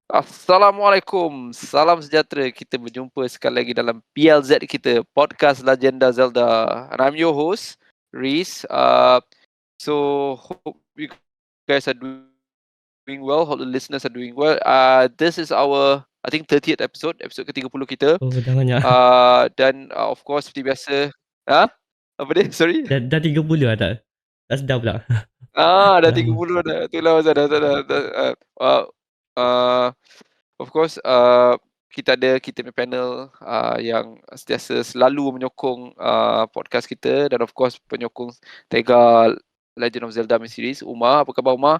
Assalamualaikum, salam sejahtera. Kita berjumpa sekali lagi dalam PLZ kita, Podcast Lagenda Zelda. And I'm your host, Reez. So hope you guys are doing well. Hope the listeners are doing well. This is our, I think 30th episode ke-30 kita. Oh, dah banyak. Dan of course seperti biasa, apa dia? Sorry. Dah 30 lah tak? Tak sedar pula. Dah Lama. 30 dah. Itulah pasal dah. Of course, kita punya panel yang sentiasa selalu menyokong podcast kita, dan of course penyokong Tega Legend of Zelda punya series, Umar. Apa khabar Umar?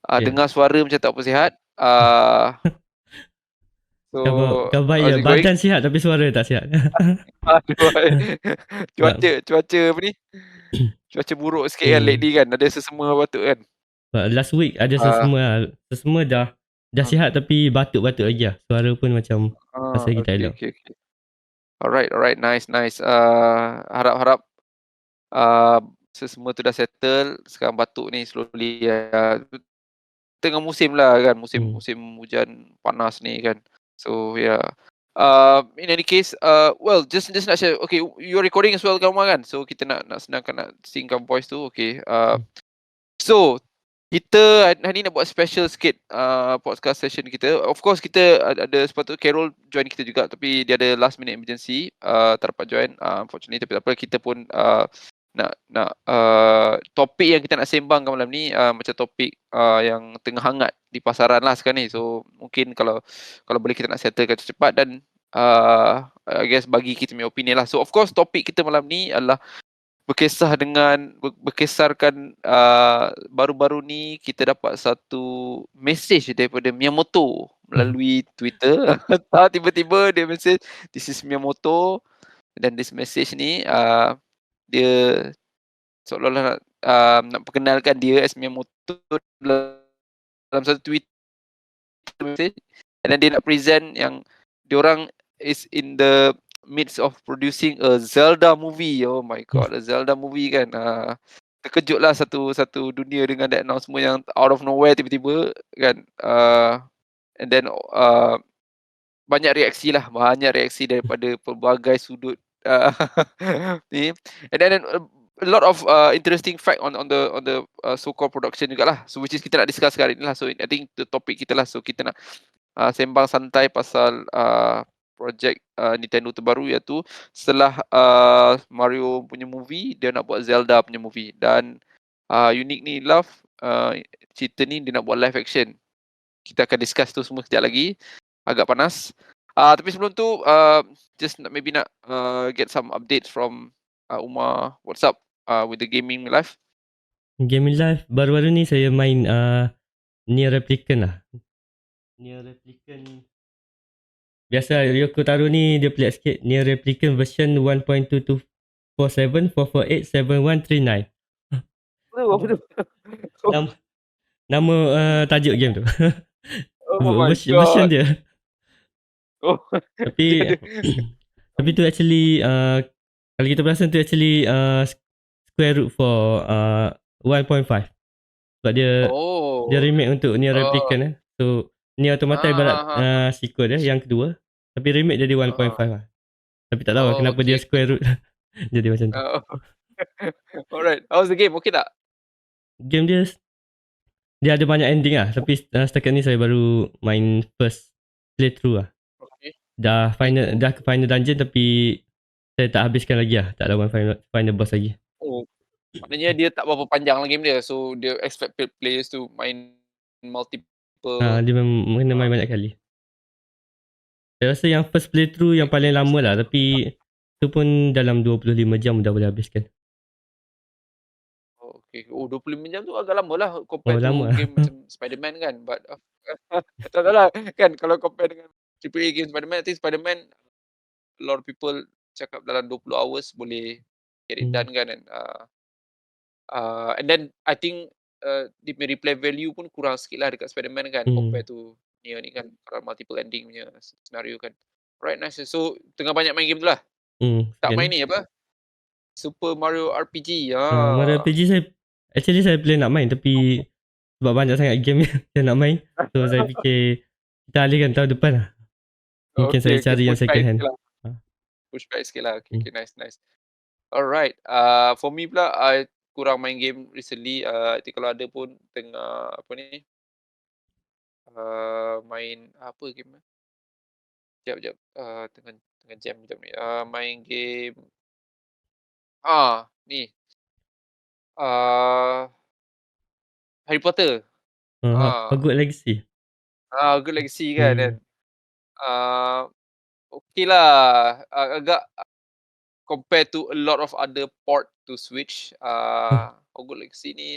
Yeah. Dengar suara macam tak apa sihat. So Khabar how's ya, it going? badan sihat tapi suara tak sihat. Cuaca apa ni? Cuaca buruk sikit kan lately kan. Ada sesama batuk kan. Last week ada sesama dah sihat tapi batuk-batuk lagi lah. Suara pun macam rasa lagi tak elok. Okay. Alright, nice. Harap semua tu dah settle. Sekarang batuk ni slowly tengah musim lah kan, musim hujan panas ni kan. So yeah. In any case, well, just nak share. Okay, you're recording as well kan Umar kan? So kita nak senangkan nak singkan voice tu. Okay. So kita hari ni nak buat special sikit podcast session kita. Of course kita ada sepatutnya Carol join kita juga, tapi dia ada last minute emergency, tak dapat join unfortunately. Tapi tak apa, kita pun nak topik yang kita nak sembangkan malam ni macam topik yang tengah hangat di pasaran lah sekarang ni. So mungkin kalau boleh kita nak settlekan cepat dan I guess bagi kita punya opinion lah. So of course topik kita malam ni adalah berkisarkan baru-baru ni kita dapat satu message daripada Miyamoto melalui Twitter. Tiba-tiba dia message, "This is Miyamoto." Dan this message ni dia seolah-olah nak perkenalkan dia as Miyamoto dalam satu Twitter message. And then dia nak present yang diorang is in the midst of producing a Zelda movie. Oh my god, a Zelda movie kan. Terkejutlah satu dunia dengan that announcement yang out of nowhere tiba-tiba kan. And then banyak reaksi daripada pelbagai sudut ni. And then a lot of interesting fact on the so-called production jugalah. So which is kita nak discuss hari ni lah. So I think the topic kita lah. So kita nak sembang santai pasal projek Nintendo terbaru, iaitu setelah Mario punya movie, dia nak buat Zelda punya movie. Dan uniquely enough, cerita ni dia nak buat live action. Kita akan discuss tu semua sekejap lagi. Agak panas. Tapi sebelum tu, just maybe nak get some updates from Umar. What's up with the gaming life? Gaming life baru-baru ni saya main Nier Replicant lah. Nier Replicant biasa Yoko taruh ni dia pelik sikit. Nier Replicant version 1.22474487139. Apa tu? Nama tajuk game tu. Oh my version dia. Oh. Tapi tu actually kalau kita perasan tu actually square root for 1.5. Sebab dia remake untuk Nier Replicant So Nier Automata ibarat sequel dia yang kedua, tapi remake jadi 1.5 lah. Tapi tak tahu kenapa dia square root jadi macam tu. Alright, how's the game? Okay tak? Game dia ada banyak ending lah, tapi setakat ni saya baru main first playthrough lah. Dah ke final dungeon, tapi saya tak habiskan lagi lah. Tak lawan final boss lagi. Maknanya dia tak berapa panjang lah game dia. So dia expect players to main multiple. Dia kena main banyak kali. Saya rasa yang first playthrough yang paling lama lah, tapi tu pun dalam 25 jam dah boleh habiskan. Okay. 25 jam tu agak lama lah compare to game macam Spider-Man kan. But tak lah kan, kalau compare dengan AAA game Spider-Man, I think Spider-Man a lot of people cakap dalam 20 hours boleh get it done kan. And then I think dia punya replay value pun kurang sikit lah dekat Spider-Man kan, compare to Nier ni kan, multiple ending punya scenario kan. Right, nice. So tengah banyak main game tu lah. Tak main ni apa, Super Mario RPG. Mario RPG saya plan nak main, tapi sebab banyak sangat game yang nak main, so saya fikir Kita alihkan tahun depan lah. Mungkin saya Okay, cari yang push back second hand. sikit lah. Ha. Push back sikit lah. Hmm. Okay, nice. Alright, for me pula, I kurang main game recently. I think kalau ada pun tengah apa ni, main apa game ni? Jap, tengah jam jap ni. Main game, ni, uh, Harry Potter. Hogwarts Legacy. Good Legacy kan. Dan Hmm. okay lah, agak compare to a lot of other port to Switch, Hogwarts Legacy ni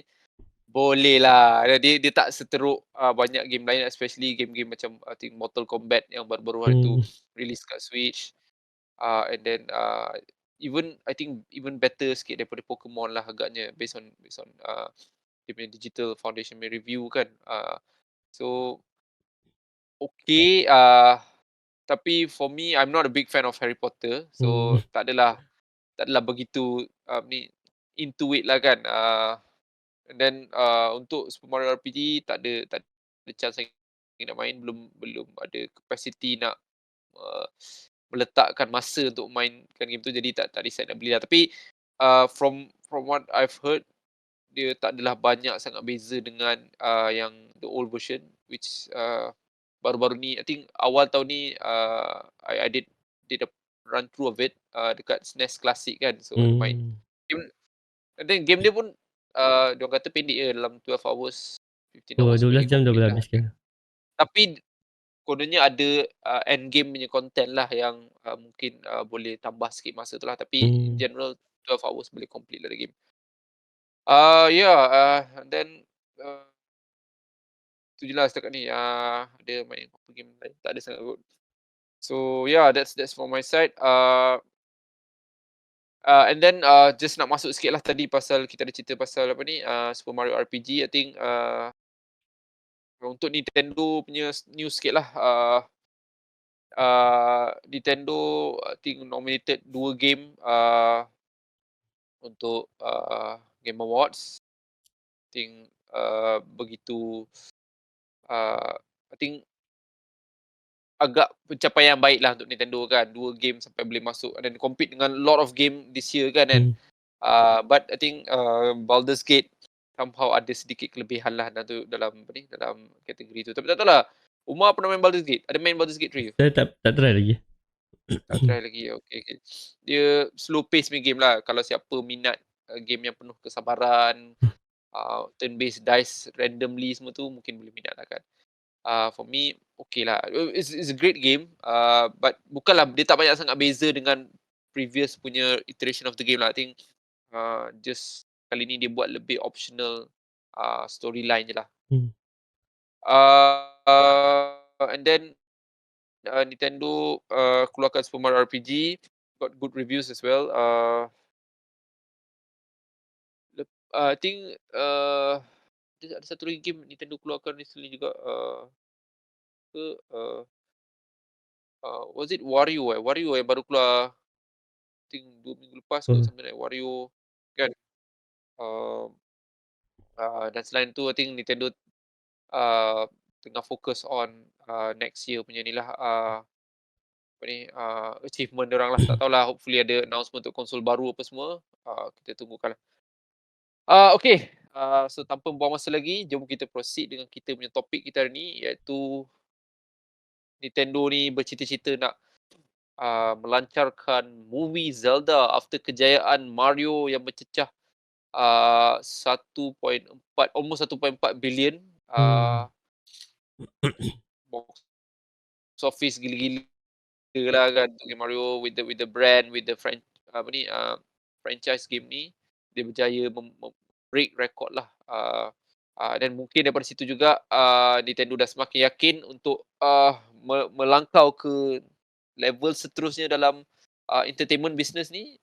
boleh lah. Dia tak seteruk banyak game lain, especially game-game macam I think Mortal Kombat yang baru-baru hari tu Hmm. release kat Switch. And then even I think even better sikit daripada Pokemon lah agaknya, based on dia punya digital foundation punya review kan. So okay, tapi for me I'm not a big fan of Harry Potter, Hmm. so tak adalah begitu ni into it lah kan. And then untuk Super Mario RPG tak ada chance lagi nak main, belum ada capacity nak meletakkan masa untuk mainkan game tu, jadi tak decide nak beli lah. Tapi from what I've heard, dia tak adalah banyak sangat beza dengan yang the old version, which baru-baru ni I think awal tahun ni I did a run through of it dekat SNES Classic kan. So ada main Hmm. game, and then game dia pun diorang kata pendek je, dalam 12 hours, 15 Oh, hours 12 boleh jam dah complete boleh lah. habis kan. Tapi kononnya ada end game punya content lah yang mungkin boleh tambah sikit masa tu lah. Tapi in general 12 hours boleh complete lah the game. And then tu je lah setakat ni. Ada main apa game lain, tak ada sangat kot. So yeah, that's for my side. And then just nak masuk sikit lah tadi pasal kita ada cerita pasal apa ni, Super Mario RPG. I think untuk Nintendo punya news sikit lah. Nintendo I think nominated 2 game untuk Game Awards. I think begitu, I think agak pencapaian baik lah untuk Nintendo kan. 2 game sampai boleh masuk dan compete dengan lot of game this year kan. But I think Baldur's Gate somehow ada sedikit kelebihan lah dalam kategori tu. Tapi tak tahulah, Umar pernah main Baldur's Gate? Ada main Baldur's Gate 3 ke? Saya tak try lagi. Tak try lagi. Okay. Dia slow pace punya game lah. Kalau siapa minat game yang penuh kesabaran, turn based dice randomly semua tu, mungkin boleh minat lah kan. For me, okay lah. It's a great game. But bukanlah, dia tak banyak sangat beza dengan previous punya iteration of the game lah. I think just kali ni dia buat lebih optional storyline je lah. And then Nintendo keluarkan Super Mario RPG, got good reviews as well. I think ada satu lagi game Nintendo keluarkan recently juga, was it Wario yang baru keluar, I think 2 minggu lepas ke, something like Wario kan. Dan selain tu I think Nintendo tengah fokus on next year punya ni lah, achievement diorang lah. Tak tahulah, hopefully ada announcement untuk konsol baru apa semua. Kita tunggukan lah. Okay, so tanpa buang masa lagi, jom kita proceed dengan kita punya topik kita hari ni, iaitu Nintendo ni bercita-cita nak melancarkan movie Zelda after kejayaan Mario yang mencecah 1.4, almost 1.4 billion box office, gila-gila lah kan untuk game Mario, with the brand, with the franchise game ni. Dia berjaya break record lah. Dan mungkin daripada situ juga Nintendo dah semakin yakin untuk melangkau ke level seterusnya dalam entertainment business ni.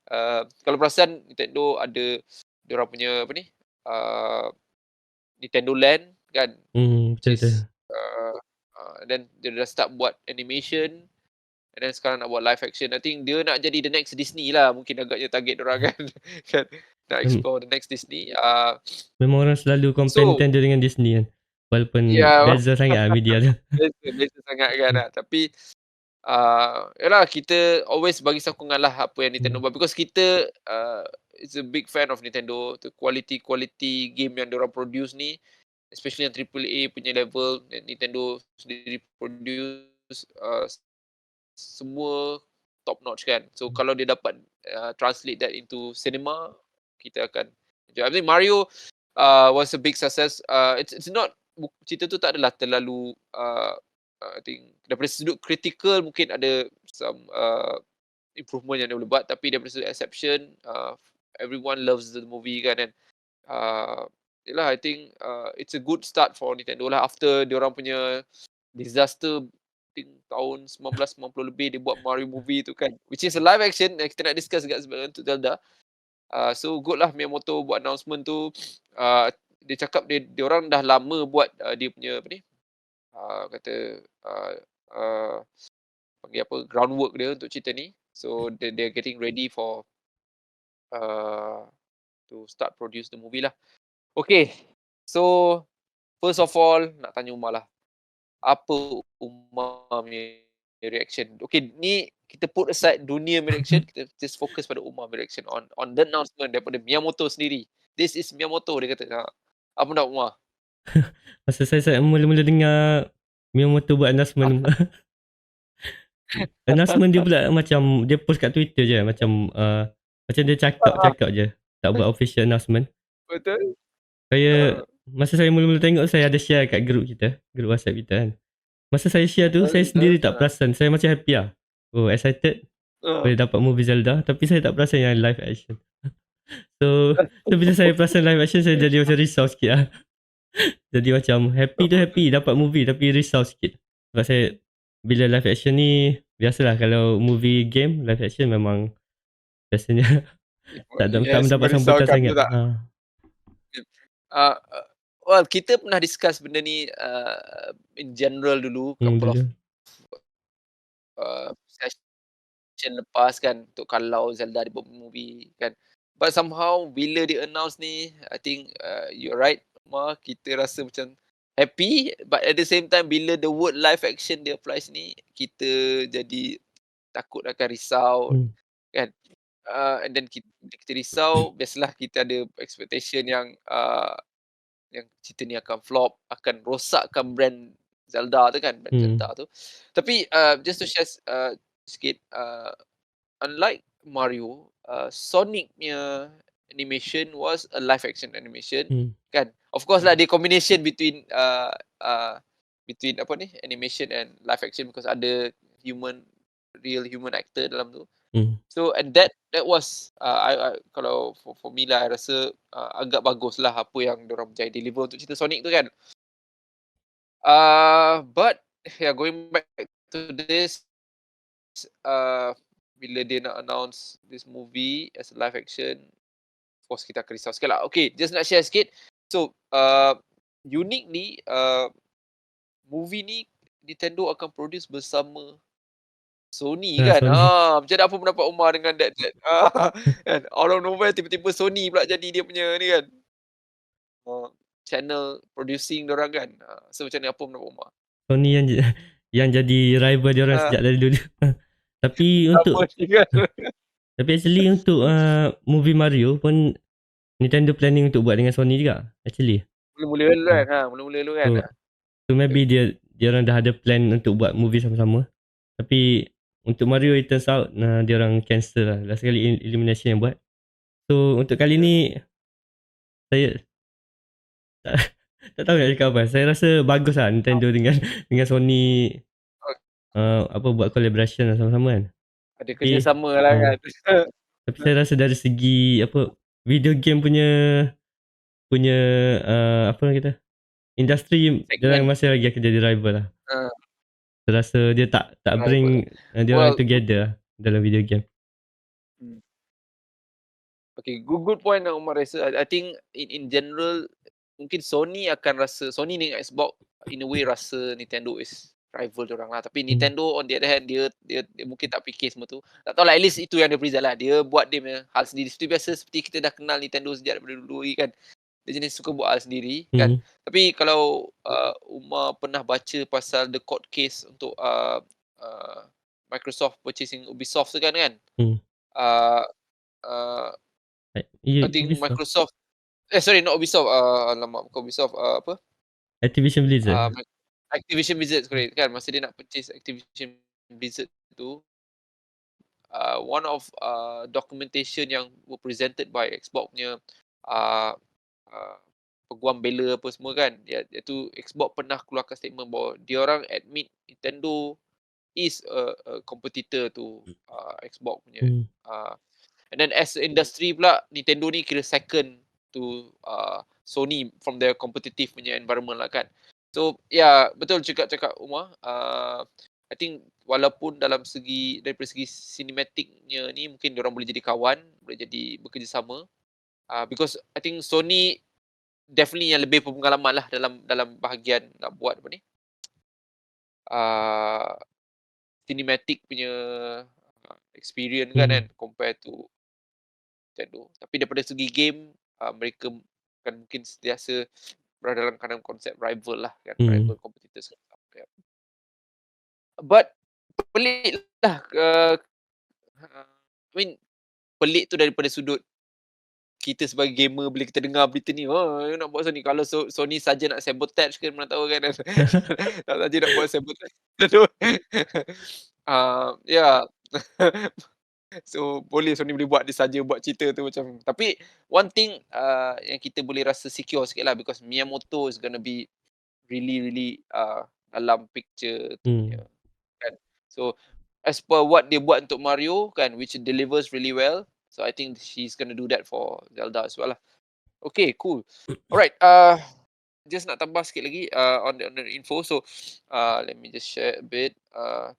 Kalau perasan, Nintendo ada diorang punya Nintendo Land kan, Betul. then dia dah start buat animation, and then sekarang nak buat live action. I think dia nak jadi the next Disney lah, mungkin agaknya target diorang kan. Nak explore the next Disney. Memang orang selalu compare Nintendo dengan Disney kan. Walaupun Ya, beza sangat lah media tu. beza sangat kan. Tapi yalah, kita always bagi sokongan lah apa yang Nintendo buat, because kita is a big fan of Nintendo. The quality game yang diorang produce ni, especially yang AAA punya level yang Nintendo sendiri produce, semua top notch kan. So kalau dia dapat translate that into cinema, kita akan enjoy. I think Mario was a big success. It's not, cerita tu tak adalah terlalu I think daripada sudut critical mungkin ada some improvement yang dia boleh buat, tapi daripada sudut exception, everyone loves the movie kan. And yalah, I think it's a good start for Nintendo lah after diorang punya disaster, I think tahun 1990 lebih dia buat Mario movie tu kan, which is a live action. Kita nak discuss dekat untuk Zelda. So good lah Miyamoto buat announcement tu. Dia cakap dia orang dah lama buat dia punya apa ni, kata panggil apa, groundwork dia untuk cerita ni. So they're getting ready for to start produce the movie lah. Okay, so first of all nak tanya Umar lah, apa Umar punya reaction? Okay, ni kita put aside dunia reaction, kita just fokus pada Umar reaction on the announcement daripada Miyamoto sendiri. This is Miyamoto, dia kata. Apa nak Umar? Masa saya mula-mula dengar Miyamoto buat announcement announcement dia pula macam dia post kat Twitter je, macam dia cakap je, tak buat official announcement. Betul. Masa saya mula-mula tengok, saya ada share kat grup kita, grup WhatsApp kita kan. Masa saya share tu, saya sendiri tak perasan. Saya macam happy lah. Oh, excited boleh dapat movie Zelda, tapi saya tak perasan yang live action. So bila saya perasan live action, saya jadi macam risau sikit lah. Jadi macam happy dapat movie, tapi risau sikit. Sebab saya, bila live action ni, biasalah kalau movie game, live action memang biasanya tak mendapat sambutan sangat. Well, kita pernah discuss benda ni in general dulu, couple of session lepas kan, untuk kalau Zelda dibuat movie kan. But somehow bila dia announce ni, I think you're right, Ma, kita rasa macam happy, but at the same time bila the word live action dia applies ni, kita jadi takut akan risau kan. And then kita risau, biasalah kita ada expectation yang cerita ni akan flop, akan rosakkan brand Zelda tu kan, brand Zelda tu. Tapi just to share sikit, unlike Mario, Sonic punya animation was a live action animation kan. Of course lah, dia combination between apa ni, animation and live action, because ada real human actor dalam tu. So and that was I kalau for me lah, I rasa agak bagus lah apa yang diorang berjaya deliver untuk cerita Sonic tu kan. But yeah, going back to this, bila dia nak announce this movie as a live action, of course kita akan risau sikit lah. Okay, just nak share sikit. So uniquely, movie ni Nintendo akan produce bersama Sony kan. Sony. Macam mana, apa pendapat Umar dengan that kan, out of nowhere tiba-tiba Sony pula jadi dia punya ni kan, channel producing diorang kan. So macam ni, apa pendapat Umar? Sony yang jadi rival diorang sejak dari dulu. Tapi actually untuk movie Mario pun Nintendo planning untuk buat dengan Sony juga actually. Mula-mula dulu kan. So maybe dia orang dah ada plan untuk buat movie sama-sama. Tapi untuk Mario, it turns out dia orang cancel lah. Last kali Illumination yang buat. So untuk kali ni, saya tak tahu nak cakap apa. Saya rasa bagus lah Nintendo dengan Sony buat collaboration lah sama-sama kan. Ada kerjasama lah kan. Tapi saya rasa dari segi video game punya apa kita, industri dia masih lagi akan jadi rival lah. Saya rasa dia tak bring dia orang together lah dalam video game. Okay, good point lah Umar rasa. I think in general, mungkin Sony dengan Xbox in a way rasa Nintendo is rival diorang lah. Tapi Nintendo on the other hand, dia mungkin tak fikir semua tu. Tak tahu lah, at least itu yang dia present lah. Dia buat dia punya hal sendiri. Seperti biasa, seperti kita dah kenal Nintendo sejak daripada dulu kan. dia jenis suka buat hal sendiri kan. Tapi kalau Umar pernah baca pasal the court case untuk Microsoft purchasing Ubisoft tu kan. Uh, uh, I think Ubisoft. Microsoft sorry, not Ubisoft, alamak bukan Ubisoft, apa? Activision Blizzard. Activision Blizzard, correct kan. Masa dia nak purchase Activision Blizzard tu, one of documentation yang were presented by Xbox punya uh, uh, peguam bela apa semua kan, iaitu Xbox pernah keluarkan statement bahawa diorang admit Nintendo is a competitor to Xbox punya. And then as industry pula, Nintendo ni kira second to Sony from their competitive punya environment lah kan. So betul cakap Umar. I think walaupun daripada segi cinematicnya ni mungkin diorang boleh jadi kawan, boleh jadi bekerjasama. Because I think Sony definitely yang lebih berpengalaman lah dalam bahagian nak buat apa ni, cinematic punya experience kan compare to Nintendo. Tapi daripada segi game, mereka kan mungkin sentiasa berada dalam kadang konsep rival lah kan, rival competitors. But pelik lah, I mean pelik tu daripada sudut kita sebagai gamer bila kita dengar berita ni, nak buat Sony. Kalau Sony saja nak sabotage ke, mana tahu kan. Tak saja nak buat sabotage. Yeah. So boleh Sony boleh buat, dia saja buat cerita tu macam. Tapi one thing yang kita boleh rasa secure sikit lah, because Miyamoto is gonna be really dalam picture tu punya kan. So as per what dia buat untuk Mario kan, which delivers really well, so I think she's gonna do that for Zelda as well lah. Okay, cool. Alright, just nak tambah sikit lagi on the info. So let me just share a bit.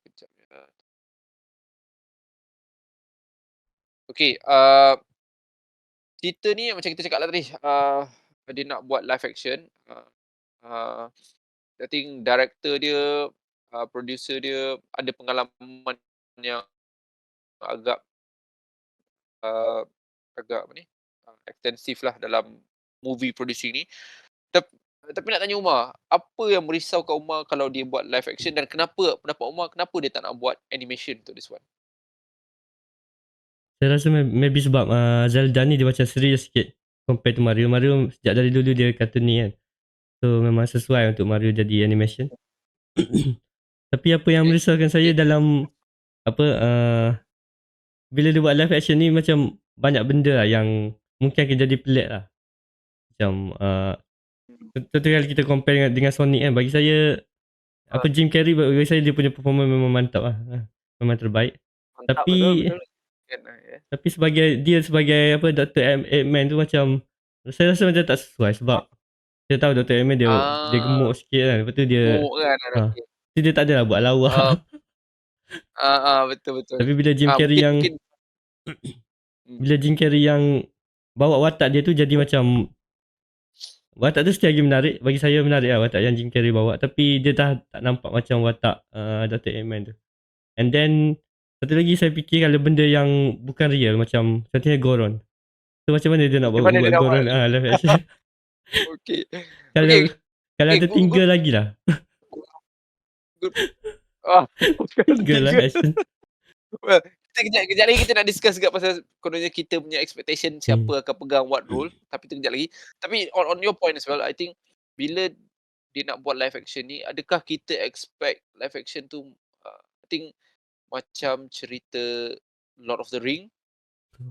Kejap ya. Okay, cerita ni macam kita cakap lah tadi, dia nak buat live action. I think director dia, producer dia ada pengalaman yang agak apa ni, ekstensif lah dalam movie producing ni. Tapi nak tanya Umar, apa yang merisaukan Umar kalau dia buat live action, dan kenapa pendapat Umar, kenapa dia tak nak buat animation untuk this one? Saya rasa maybe sebab Zelda ni dia macam serius sikit compare to Mario. Mario sejak dari dulu dia kartun ni kan. So memang sesuai untuk Mario jadi animation. Tapi apa yang merisaukan saya dalam apa bila dia buat live action ni, macam banyak benda lah yang mungkin akan jadi pelik lah. Macam contoh kalau kita compare dengan Sonic kan, bagi saya Jim Carrey, bagi saya dia punya performance memang mantap lah. Memang terbaik. Mantap, Tapi betul. tapi sebagai Dr. Eggman tu macam saya rasa macam tak sesuai, sebab saya tahu Dr. Eggman dia gemuk sikit kan. Lepas tu dia gemuk kan, dia tak adalah buat lawak. betul. Tapi bila Jim Carrey yang bawa watak dia tu jadi macam, watak tu still lagi menarik. Bagi saya menarik lah watak yang Jim Carrey bawa. Tapi dia dah tak nampak macam watak Dr. Eggman tu. And then satu lagi saya fikir, kalau benda yang bukan real, macam contohnya Goron. So macam mana dia nak buat Goron live action? Okay. Kalau ada tinggal lagi lah. Tinggal lah action. Well, kejap lagi kita nak discuss juga pasal kononnya kita punya expectation siapa akan pegang what role. Tapi tu kejap lagi. Tapi on your point as well, I think bila dia nak buat live action ni, adakah kita expect live action tu I think macam cerita Lord of the Ring,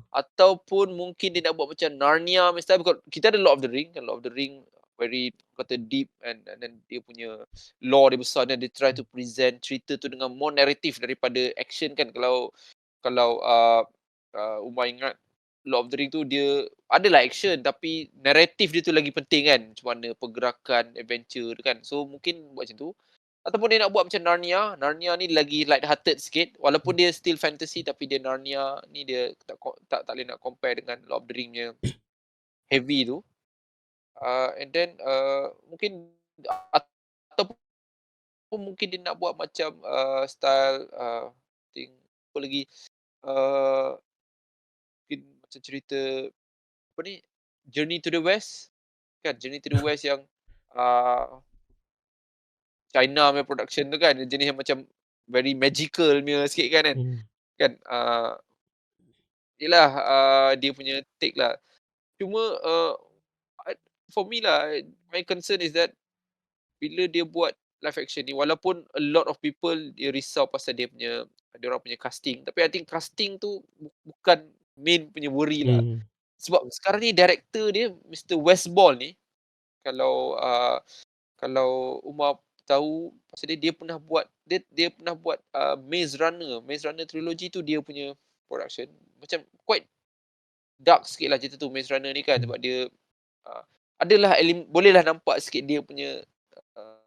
ataupun mungkin dia nak buat macam Narnia misalnya, because kita ada Lord of the Ring kan. Lord of the Ring very kata deep, and then dia punya lore dia besar, dan dia try to present cerita tu dengan more narrative daripada action kan. Kalau Umar ingat Lord of the Ring tu, dia adalah action tapi naratif dia tu lagi penting kan, macam mana pergerakan adventure tu kan. So mungkin buat macam tu, ataupun dia nak buat macam Narnia ni lagi light hearted sikit, walaupun dia still fantasy, tapi dia Narnia ni dia tak boleh nak compare dengan Lord of the Ring punya heavy tu. And then mungkin ataupun mungkin dia nak buat macam style think apa lagi, mungkin macam cerita apa ni, Journey to the West. kan, Journey to the West yang China punya production tu kan, jenis yang macam very magical punya sikit kan. Hmm. Kan, yelah, dia punya take lah. Cuma, for me lah, my concern is that bila dia buat live action ni, walaupun a lot of people dia risau pasal diorang punya casting, tapi I think casting tu bukan main punya worry lah. Hmm. Sebab sekarang ni director dia Mr. Westball ni, kalau, Umar tahu pasal dia pernah buat dia pernah buat, Maze Runner. Maze Runner trilogy tu dia punya production. Macam quite dark sikit lah cerita tu Maze Runner ni kan, Hmm. sebab dia, adalah bolehlah nampak sikit dia punya, uh,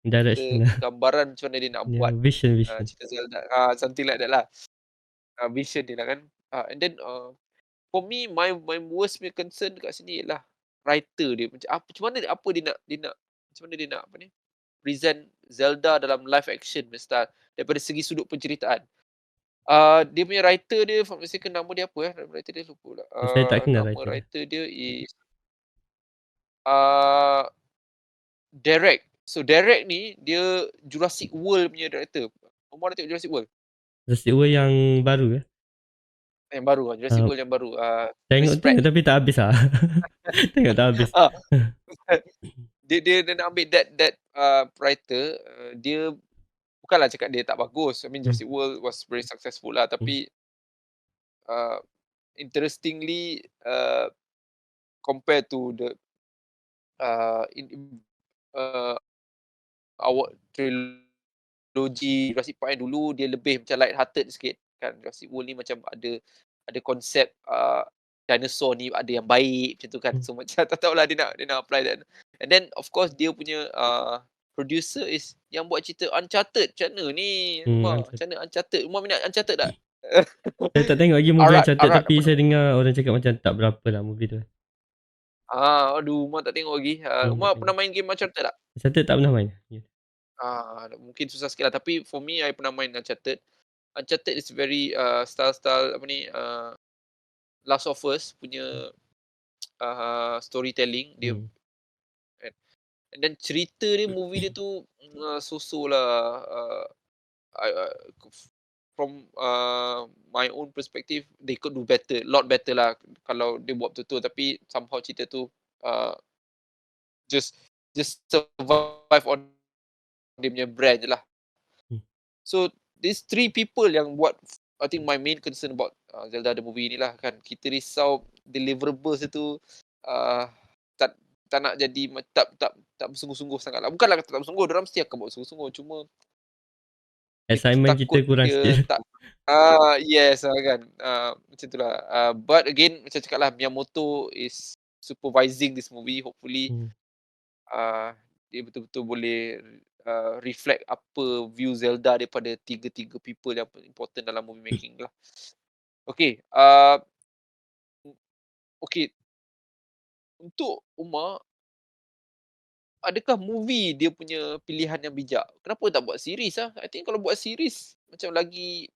Direction lah. gambaran macam mana dia nak Yeah, buat, vision. cerita Zelda, something like that lah. Vision dia lah kan. And then, for me, my worst punya concern dekat sini ialah writer dia. Macam mana dia nak macam mana dia nak apa ni, present Zelda dalam live action punya style daripada segi sudut penceritaan. Dia punya writer dia, if I'm not mistaken, nama dia apa nama writer dia lupa pula. Saya tak kenal Nama writer dia. writer dia is, Derek. So Derek ni dia Jurassic World punya director. Umar dah tengok Jurassic World? Jurassic World yang baru ke? Yang baru lah, Jurassic World yang baru. Chris Pratt. Tengok tapi tak habis lah. Tengok tak habis. Dia nak ambil that writer, dia bukanlah cakap dia tak bagus. I mean Jurassic World was very successful lah, tapi interestingly, compared to the our trilogy Jurassic Park yang dulu, dia lebih macam light hearted sikit kan. Jurassic World ni macam ada konsep, dinosaur ni ada yang baik macam tu kan. So macam tak tahulah dia nak apply that. And then of course dia punya producer is yang buat cerita Uncharted. Macam mana ni? Macam mana Uncharted? Umar minat Uncharted tak? Saya tak tengok lagi movie Uncharted, tapi saya dengar orang cakap macam tak berapa lah movie tu. Aduh, Umar tak tengok lagi. Umar pernah main game Uncharted tak? Uncharted tak pernah main. Mungkin susah sikit lah. Tapi for me, I pernah main Uncharted. Uncharted is very style apa ni, Last of Us punya storytelling dia. And then cerita dia, movie dia tu so-so lah. From my own perspective, they could do better, lot better lah kalau dia buat betul-betul. Tapi somehow cerita tu just survive on dia punya brand je lah. So these three people yang buat, I think my main concern about Zelda the movie ni lah kan. Kita risau deliverables tu tak nak jadi tak bersungguh-sungguh sangat lah. Bukanlah kata tak bersungguh, diorang mesti akan buat bersungguh-sungguh. Cuma assignment kita kurang sikit. Yes kan. Macam tu lah. But again, macam cakap lah, Miyamoto is supervising this movie. Hopefully dia betul-betul boleh reflect apa view Zelda daripada tiga people yang important dalam movie making lah. Okay. Okay. Untuk Umar, adakah movie dia punya pilihan yang bijak? Kenapa tak buat series lah? I think kalau buat series macam lagi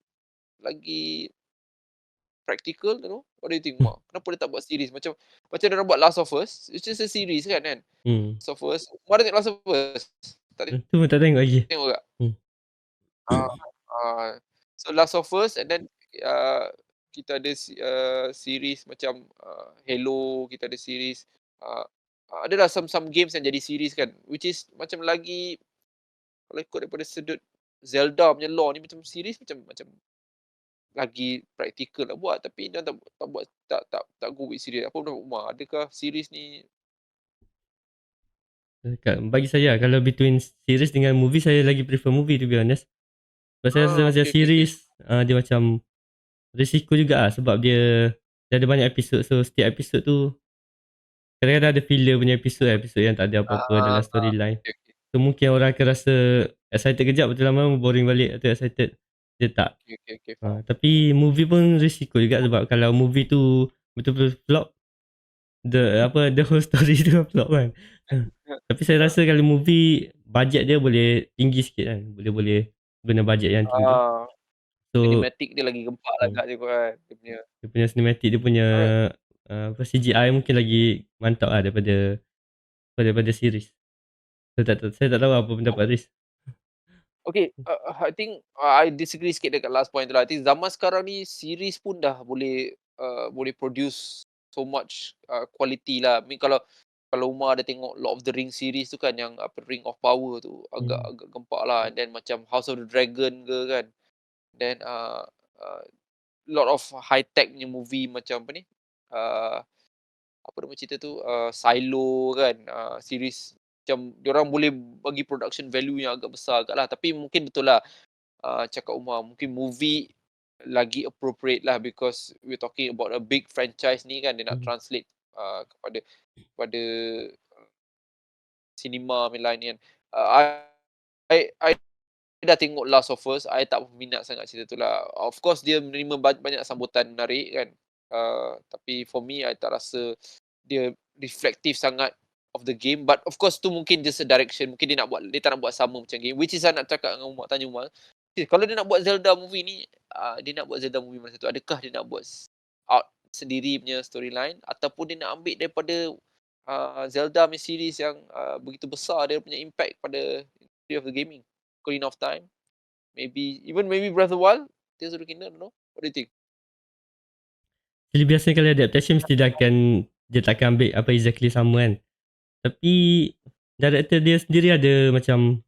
practical, you know? What do you think, Umar? Kenapa dia tak buat series? Macam dia buat Last of Us, it's just a series kan? Last of Us. Umar dah tengok Last of Us? Tu pun tak tengok lagi. Tengok tak? So Last of Us, and then kita ada series macam Halo, kita ada series adalah some games yang jadi series kan, which is macam lagi, kalau ikut daripada sudut Zelda punya lore ni, macam series macam lagi praktikal nak buat. Tapi dia tak buat, tak go with series. Apa pendapat Umar? Adakah series ni? Bagi saya, kalau between series dengan movie, saya lagi prefer movie, to be honest. Sebab saya rasa macam series dia macam risiko juga lah, sebab dia ada banyak episod. So setiap episod tu kadang-kadang ada filler punya episod yang tak ada apa-apa dalam storyline. So mungkin orang akan rasa excited kejap, betul lama boring balik atau excited. Dia tak. Tapi movie pun risiko juga, sebab kalau movie tu betul-betul flop, the whole story tu flop kan. Tapi saya rasa kalau movie, budget dia boleh tinggi sikit kan. Boleh guna budget yang tinggi. So cinematic dia lagi gempak lah kat dia kan. Dia punya cinematic, dia punya CGI mungkin lagi mantap lah daripada series. Saya tak tahu apa pendapat Riz. Okay, I think I disagree sikit dekat last point tu lah. I think zaman sekarang ni series pun dah boleh produce so much quality lah. I mean kalau Umar ada tengok Lord of the Rings series tu kan, yang Ring of Power tu agak gempak lah. And then macam House of the Dragon ke kan. Then lot of high tech punya movie macam apa ni, apa nama cerita tu, Silo kan, series macam diorang boleh bagi production value yang agak besar agak lah. Tapi mungkin betul lah, cakap Umar, mungkin movie lagi appropriate lah, because we're talking about a big franchise ni kan, dia nak translate kepada cinema punya line ni kan. I dah tengok Last of Us, I tak minat sangat cerita tu lah. Of course dia menerima banyak sambutan menarik kan, tapi for me, I tak rasa dia reflektif sangat of the game. But of course tu mungkin just a direction, mungkin dia tak nak buat sama macam game, which is I nak cakap dengan Umar, tanya Umar, kalau dia nak buat Zelda movie ni, dia nak buat Zelda movie mana satu? Adakah dia nak buat out sendiri punya storyline, ataupun dia nak ambil daripada Zelda punya series yang begitu besar dia punya impact pada history of the gaming, Ocarina of Time, maybe Breath of the Wild, Tears of the Kingdom, I don't know. What do you think? Jadi biasanya kalau adaptation mesti dia takkan ambil apa exactly sama kan. Tapi director dia sendiri ada macam,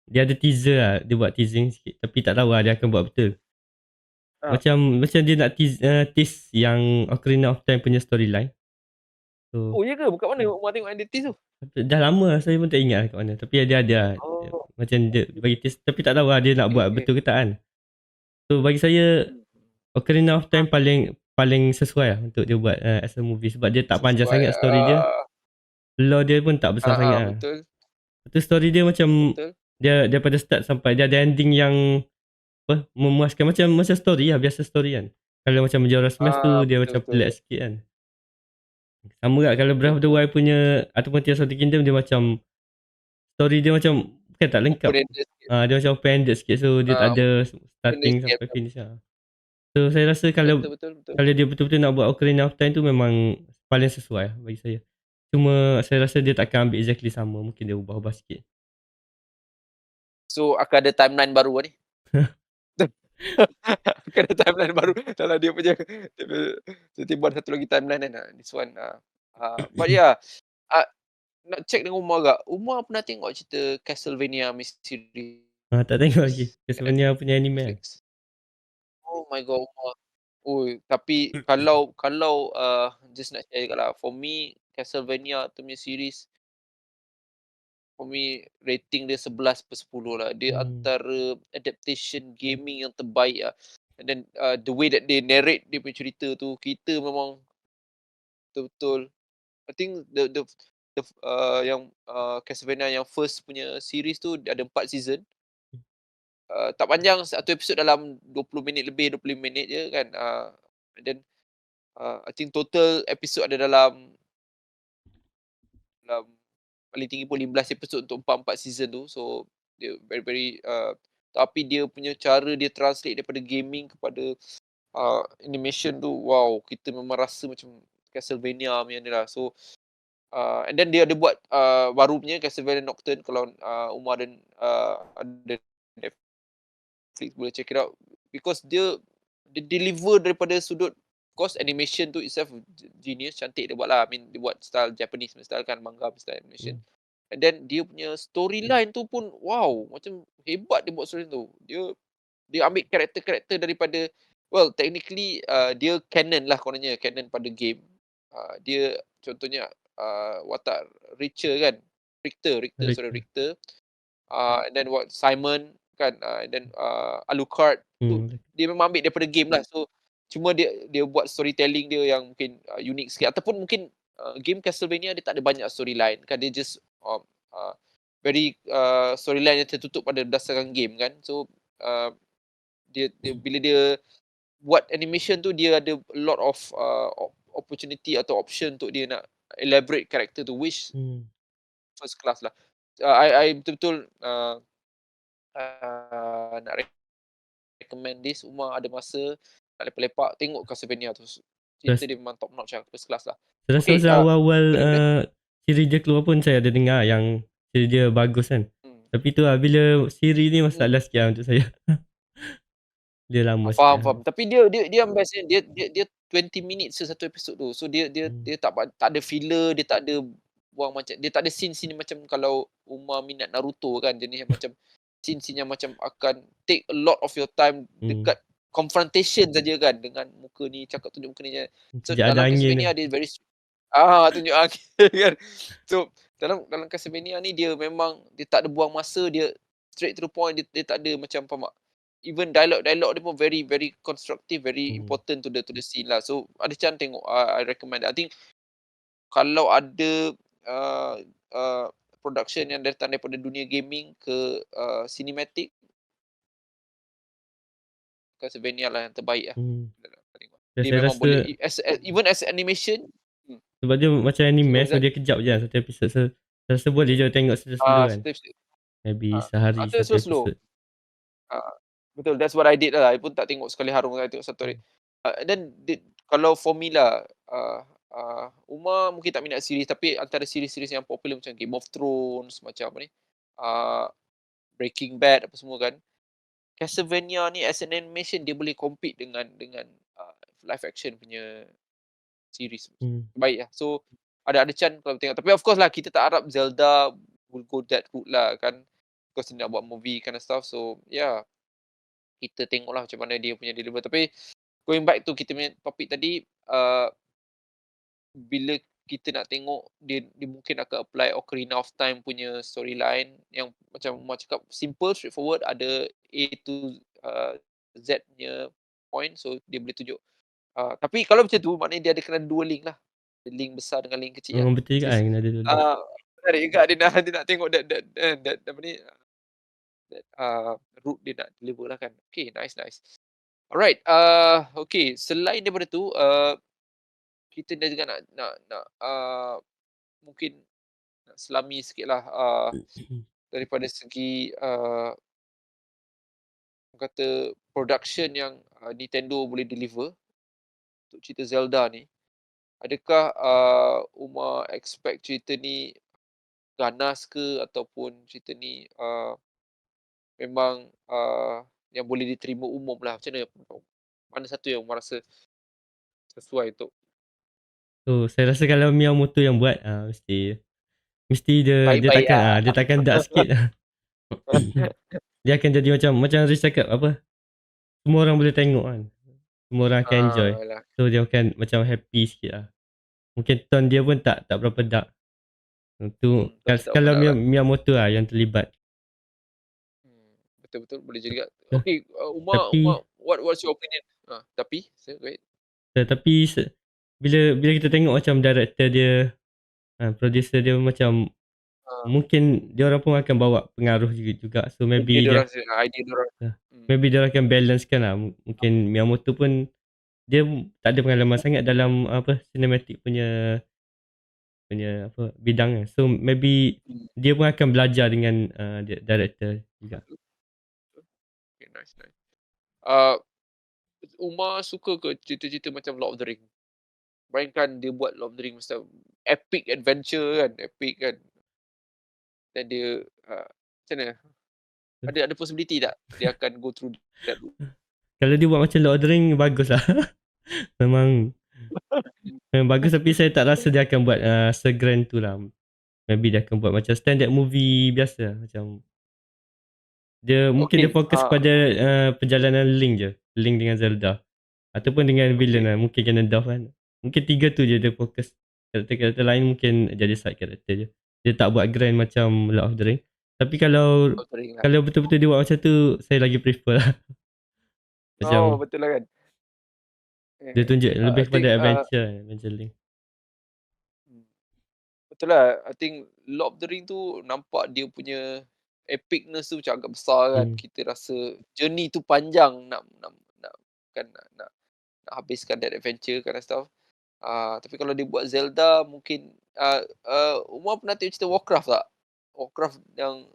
dia ada teaser lah, dia buat teasing sikit, tapi tak tahu lah dia akan buat betul. Macam dia nak tease yang Ocarina of Time punya storyline. So, Oh, ya ke? Kat mana Umar tengok ada tease tu? dah lama lah, saya pun tak ingat lah kat mana. Tapi dia ada lah. Macam dia bagi tease, tapi tak tahu lah dia nak buat betul ke tak kan. So bagi saya, Ocarina of Time paling sesuai lah untuk dia buat as a movie, sebab dia tak panjang Sesuai, sangat story dia. Lore dia pun tak besar sangat lah. betul, Lepas tu story dia macam, betul. dia daripada start sampai dia ada ending yang apa, memuaskan, macam story lah, biasa story kan. Kalau macam Majora's Mask tu dia Betul, macam betul, pelik betul. sikit kan. Sama juga kalau Breath of the Wild punya ataupun Tears of the Kingdom, dia macam story dia macam bukan tak lengkap. Open-ended sikit. Dia macam open-ended sikit, so dia tak ada Open-ended starting sikit, sampai finish lah. So saya rasa kalau betul. dia betul-betul nak buat Ocarina of Time tu, memang paling sesuai lah bagi saya. Cuma saya rasa dia takkan ambil exactly sama, mungkin dia ubah-ubah sikit. So akan ada timeline baru lah ni. Akan ada timeline baru dalam dia punya tiba-tiba ada satu lagi timeline kan. This one, but yeah, nak check dengan Umar agak. Umar pernah tengok cerita Castlevania series Tak tengok lagi. kat Castlevania punya anime kan. Netflix? Oh my god, Umar. Oi, tapi kalau just nak share juga lah, for me Castlevania tu punya series, for me rating dia 11/10 lah. Dia antara adaptation gaming yang terbaik lah. And then the way that they narrate dia punya cerita tu, kita memang betul-betul, I think yang Castlevania yang first punya series tu ada 4 season. Tak panjang, satu episod dalam 20 minit lebih, 25 minit je kan. And then I think total episod ada dalam paling tinggi pun 15 episod untuk 4 season tu. So dia very very tapi dia punya cara dia translate daripada gaming kepada animation tu, wow, kita memang rasa macam Castlevania punya ni lah. So and then dia ada buat baru punya Castlevania Nocturne. Kalau Umar dan ada Netflix, boleh check it out, because dia deliver daripada sudut, of course animation tu itself genius, cantik dia buat lah. I mean dia buat style Japanese style kan, manga style animation. And then dia punya storyline tu pun wow, macam hebat dia buat story tu. Dia ambil karakter-karakter daripada, well technically dia canon lah kononnya, canon pada game. Dia contohnya watak Richter. And then Simon kan, and then Alucard tu dia memang ambil daripada game lah. So cuma dia buat storytelling dia yang mungkin unik sikit, ataupun mungkin game Castlevania dia tak ada banyak storyline kan, dia just very storyline yang tertutup pada berdasarkan game kan. So dia bila dia buat animation tu, dia ada a lot of opportunity atau option untuk dia nak elaborate karakter tu, which first class lah. I betul-betul nak recommend this. Umar ada masa nak lepak-lepak, tengok Castlevania tu. Cerita dia memang top notch lah, first class lah. Saya rasa Okay, masa awal-awal, boleh. siri dia keluar pun saya ada dengar yang siri dia bagus kan. Tapi tu lah bila siri ni masalah sikit lah untuk saya. Dia lama sikit lah. Faham. Tapi dia best dia 20 minutes satu episod tu. So dia tak ada filler, dia tak ada buang macam dia tak ada scene macam kalau Umar minat Naruto kan, jenis yang macam scene yang macam akan take a lot of your time dekat confrontation saja kan, dengan muka ni cakap tunjuk muka ni je. So Sejak ada dalam angin Castlevania lah. dia very tunjuk angin kan. So dalam Castlevania ni dia memang dia tak ada buang masa, dia straight to the point, dia tak ada macam faham tak? Even dialog dia pun very very constructive, very important to the scene lah. So ada chance tengok, I recommend. I think kalau ada uh, uh, production yang datang daripada dunia gaming ke cinematic, Castlevania lah yang terbaik lah. Dan Dia saya memang rasa boleh even as animation. sebab dia macam anime, so Zat, dia kejap je satu episod. So saya rasa boleh je tengok slow-slow kan. Maybe sehari Ada satu slow-slow. episod. Betul, that's what I did lah. I pun tak tengok sekali harum, I tengok satu hari. Dan kalau for me lah, Umar mungkin tak minat series, tapi antara series-series yang popular macam Game of Thrones, macam apa ni, uh, Breaking Bad apa semua kan, Castlevania ni as an animation dia boleh compete dengan live action punya series. Baik lah. So ada chance kalau tengok. Tapi of course lah kita tak harap Zelda will go that route lah kan, because dia nak buat movie kind of stuff. So yeah, kita tengoklah macam mana dia punya deliver. Tapi going back to kita punya topik tadi, bila kita nak tengok dia mungkin akan apply Ocarina of Time punya storyline yang macam Umar cakap simple, straightforward, ada A to Z punya point, so dia boleh tunjuk. Tapi kalau macam tu maknanya dia ada kena dua link lah. Link besar dengan link kecil lah. Betul juga kan ada dulu. Menarik juga dia nak tengok that apa ni, route dia nak deliver lah kan. Okay, nice. Alright, okay, selain daripada tu, kita dah juga nak mungkin nak selami sikitlah, daripada segi, orang kata production yang Nintendo boleh deliver untuk cerita Zelda ni. Adakah Umar expect cerita ni ganas ke, ataupun cerita ni memang yang boleh diterima umum lah? Macam mana? Mana satu yang Umar rasa sesuai untuk So saya rasa kalau Miyamoto yang buat, mesti dia baik-baik takkan lah? dia takkan dark sikit lah. Dia akan jadi macam Riz cakap apa, semua orang boleh tengok kan. Semua orang akan enjoy. Yalah. So dia akan macam happy sikit lah. Mungkin tone dia pun tak berapa dark. Itu kalau Miyamoto lah yang terlibat. Betul boleh jadi juga. Okay, Umar, Tapi what's your opinion? Tapi wait. Tapi bila kita tengok macam director dia, producer dia macam mungkin dia orang pun akan bawa pengaruh juga. So maybe Idea diorang. maybe dia orang akan balancekan lah. Mungkin Miyamoto pun dia tak ada pengalaman sangat dalam cinematic punya apa bidang kan. So maybe dia pun akan belajar dengan director juga. Okay, nice. Umar suka ke cerita-cerita macam Lord of the Ring? Bayangkan dia buat Lord of the Ring macam epic adventure kan, epic kan. Dan dia macam mana? Ada possibility tak dia akan go through that route? Kalau dia buat macam Lord of the Ring, bagus lah. memang bagus, tapi saya tak rasa dia akan buat se-grand tu lah. Maybe dia akan buat macam standard movie biasa macam mungkin dia fokus pada perjalanan Link je. Link dengan Zelda. Ataupun dengan villain lah. Mungkin Ganondorf kan. Mungkin 3 tu je dia fokus. Karakter-karakter lain mungkin jadi side character je. Dia tak buat grand macam Lord of the Ring. Tapi kalau betul-betul dia buat macam tu, saya lagi prefer lah. Macam betul lah kan. dia tunjuk lebih kepada adventure Link. Betul lah. I think Lord of the Ring tu nampak dia punya epicness tu macam agak besar kan. Kita rasa journey tu panjang nak habiskan that adventure kind of stuff. Tapi kalau dia buat Zelda mungkin Umar pernah tengok cerita Warcraft tak? Warcraft yang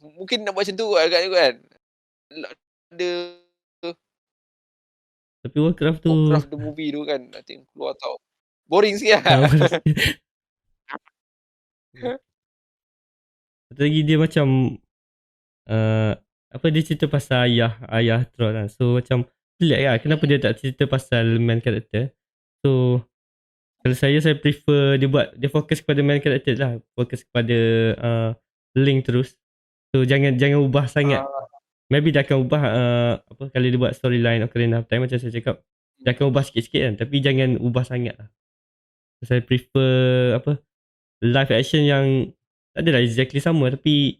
mungkin nak buat macam tu agaknya kan. Ada Tapi Warcraft tu Warcraft the movie tu kan, I think keluar tau. Boring sikit lah. boring sikit. Satu lagi dia macam apa dia cerita pasal ayah Troll kan. So macam pelik lah kenapa dia tak cerita pasal main character. So kalau saya prefer dia fokus kepada main character lah. Fokus kepada Link terus. So jangan ubah sangat. Maybe dia akan ubah apa kalau dia buat storyline Ocarina of Time macam saya cakap. Dia akan ubah sikit-sikit kan. Tapi jangan ubah sangat lah. Saya prefer apa live action yang tak adalah exactly sama tapi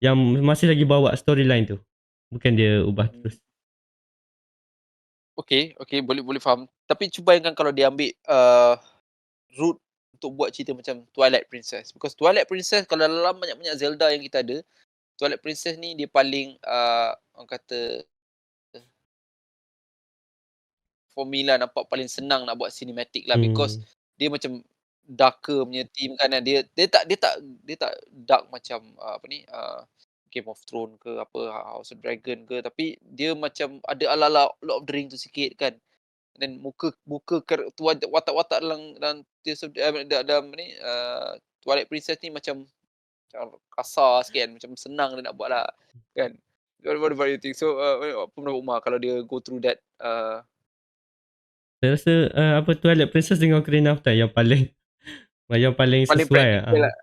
yang masih lagi bawa storyline tu. Bukan dia ubah terus. Okay, boleh faham. Tapi cuba bayangkan kalau dia ambil route untuk buat cerita macam Twilight Princess. Because Twilight Princess kalau dalam banyak-banyak Zelda yang kita ada, Twilight Princess ni dia paling orang kata formula nampak paling senang nak buat cinematic lah, because dia macam darker punya theme kan. Dia tak dark macam apa ni Game of Thrones ke apa House of Dragon ke, tapi dia macam ada ala-ala Lord of the Rings tu sikit kan. Dan muka tu watak-watak dalam dalam ni Twilight Princess ni macam kasar sikit kan, macam senang dia nak buat lah kan. What about you think? So apa pendapat Umar kalau dia go through that Saya rasa apa Twilight Princess dengan Ocarina of Time yang paling paling sesuai practical lah.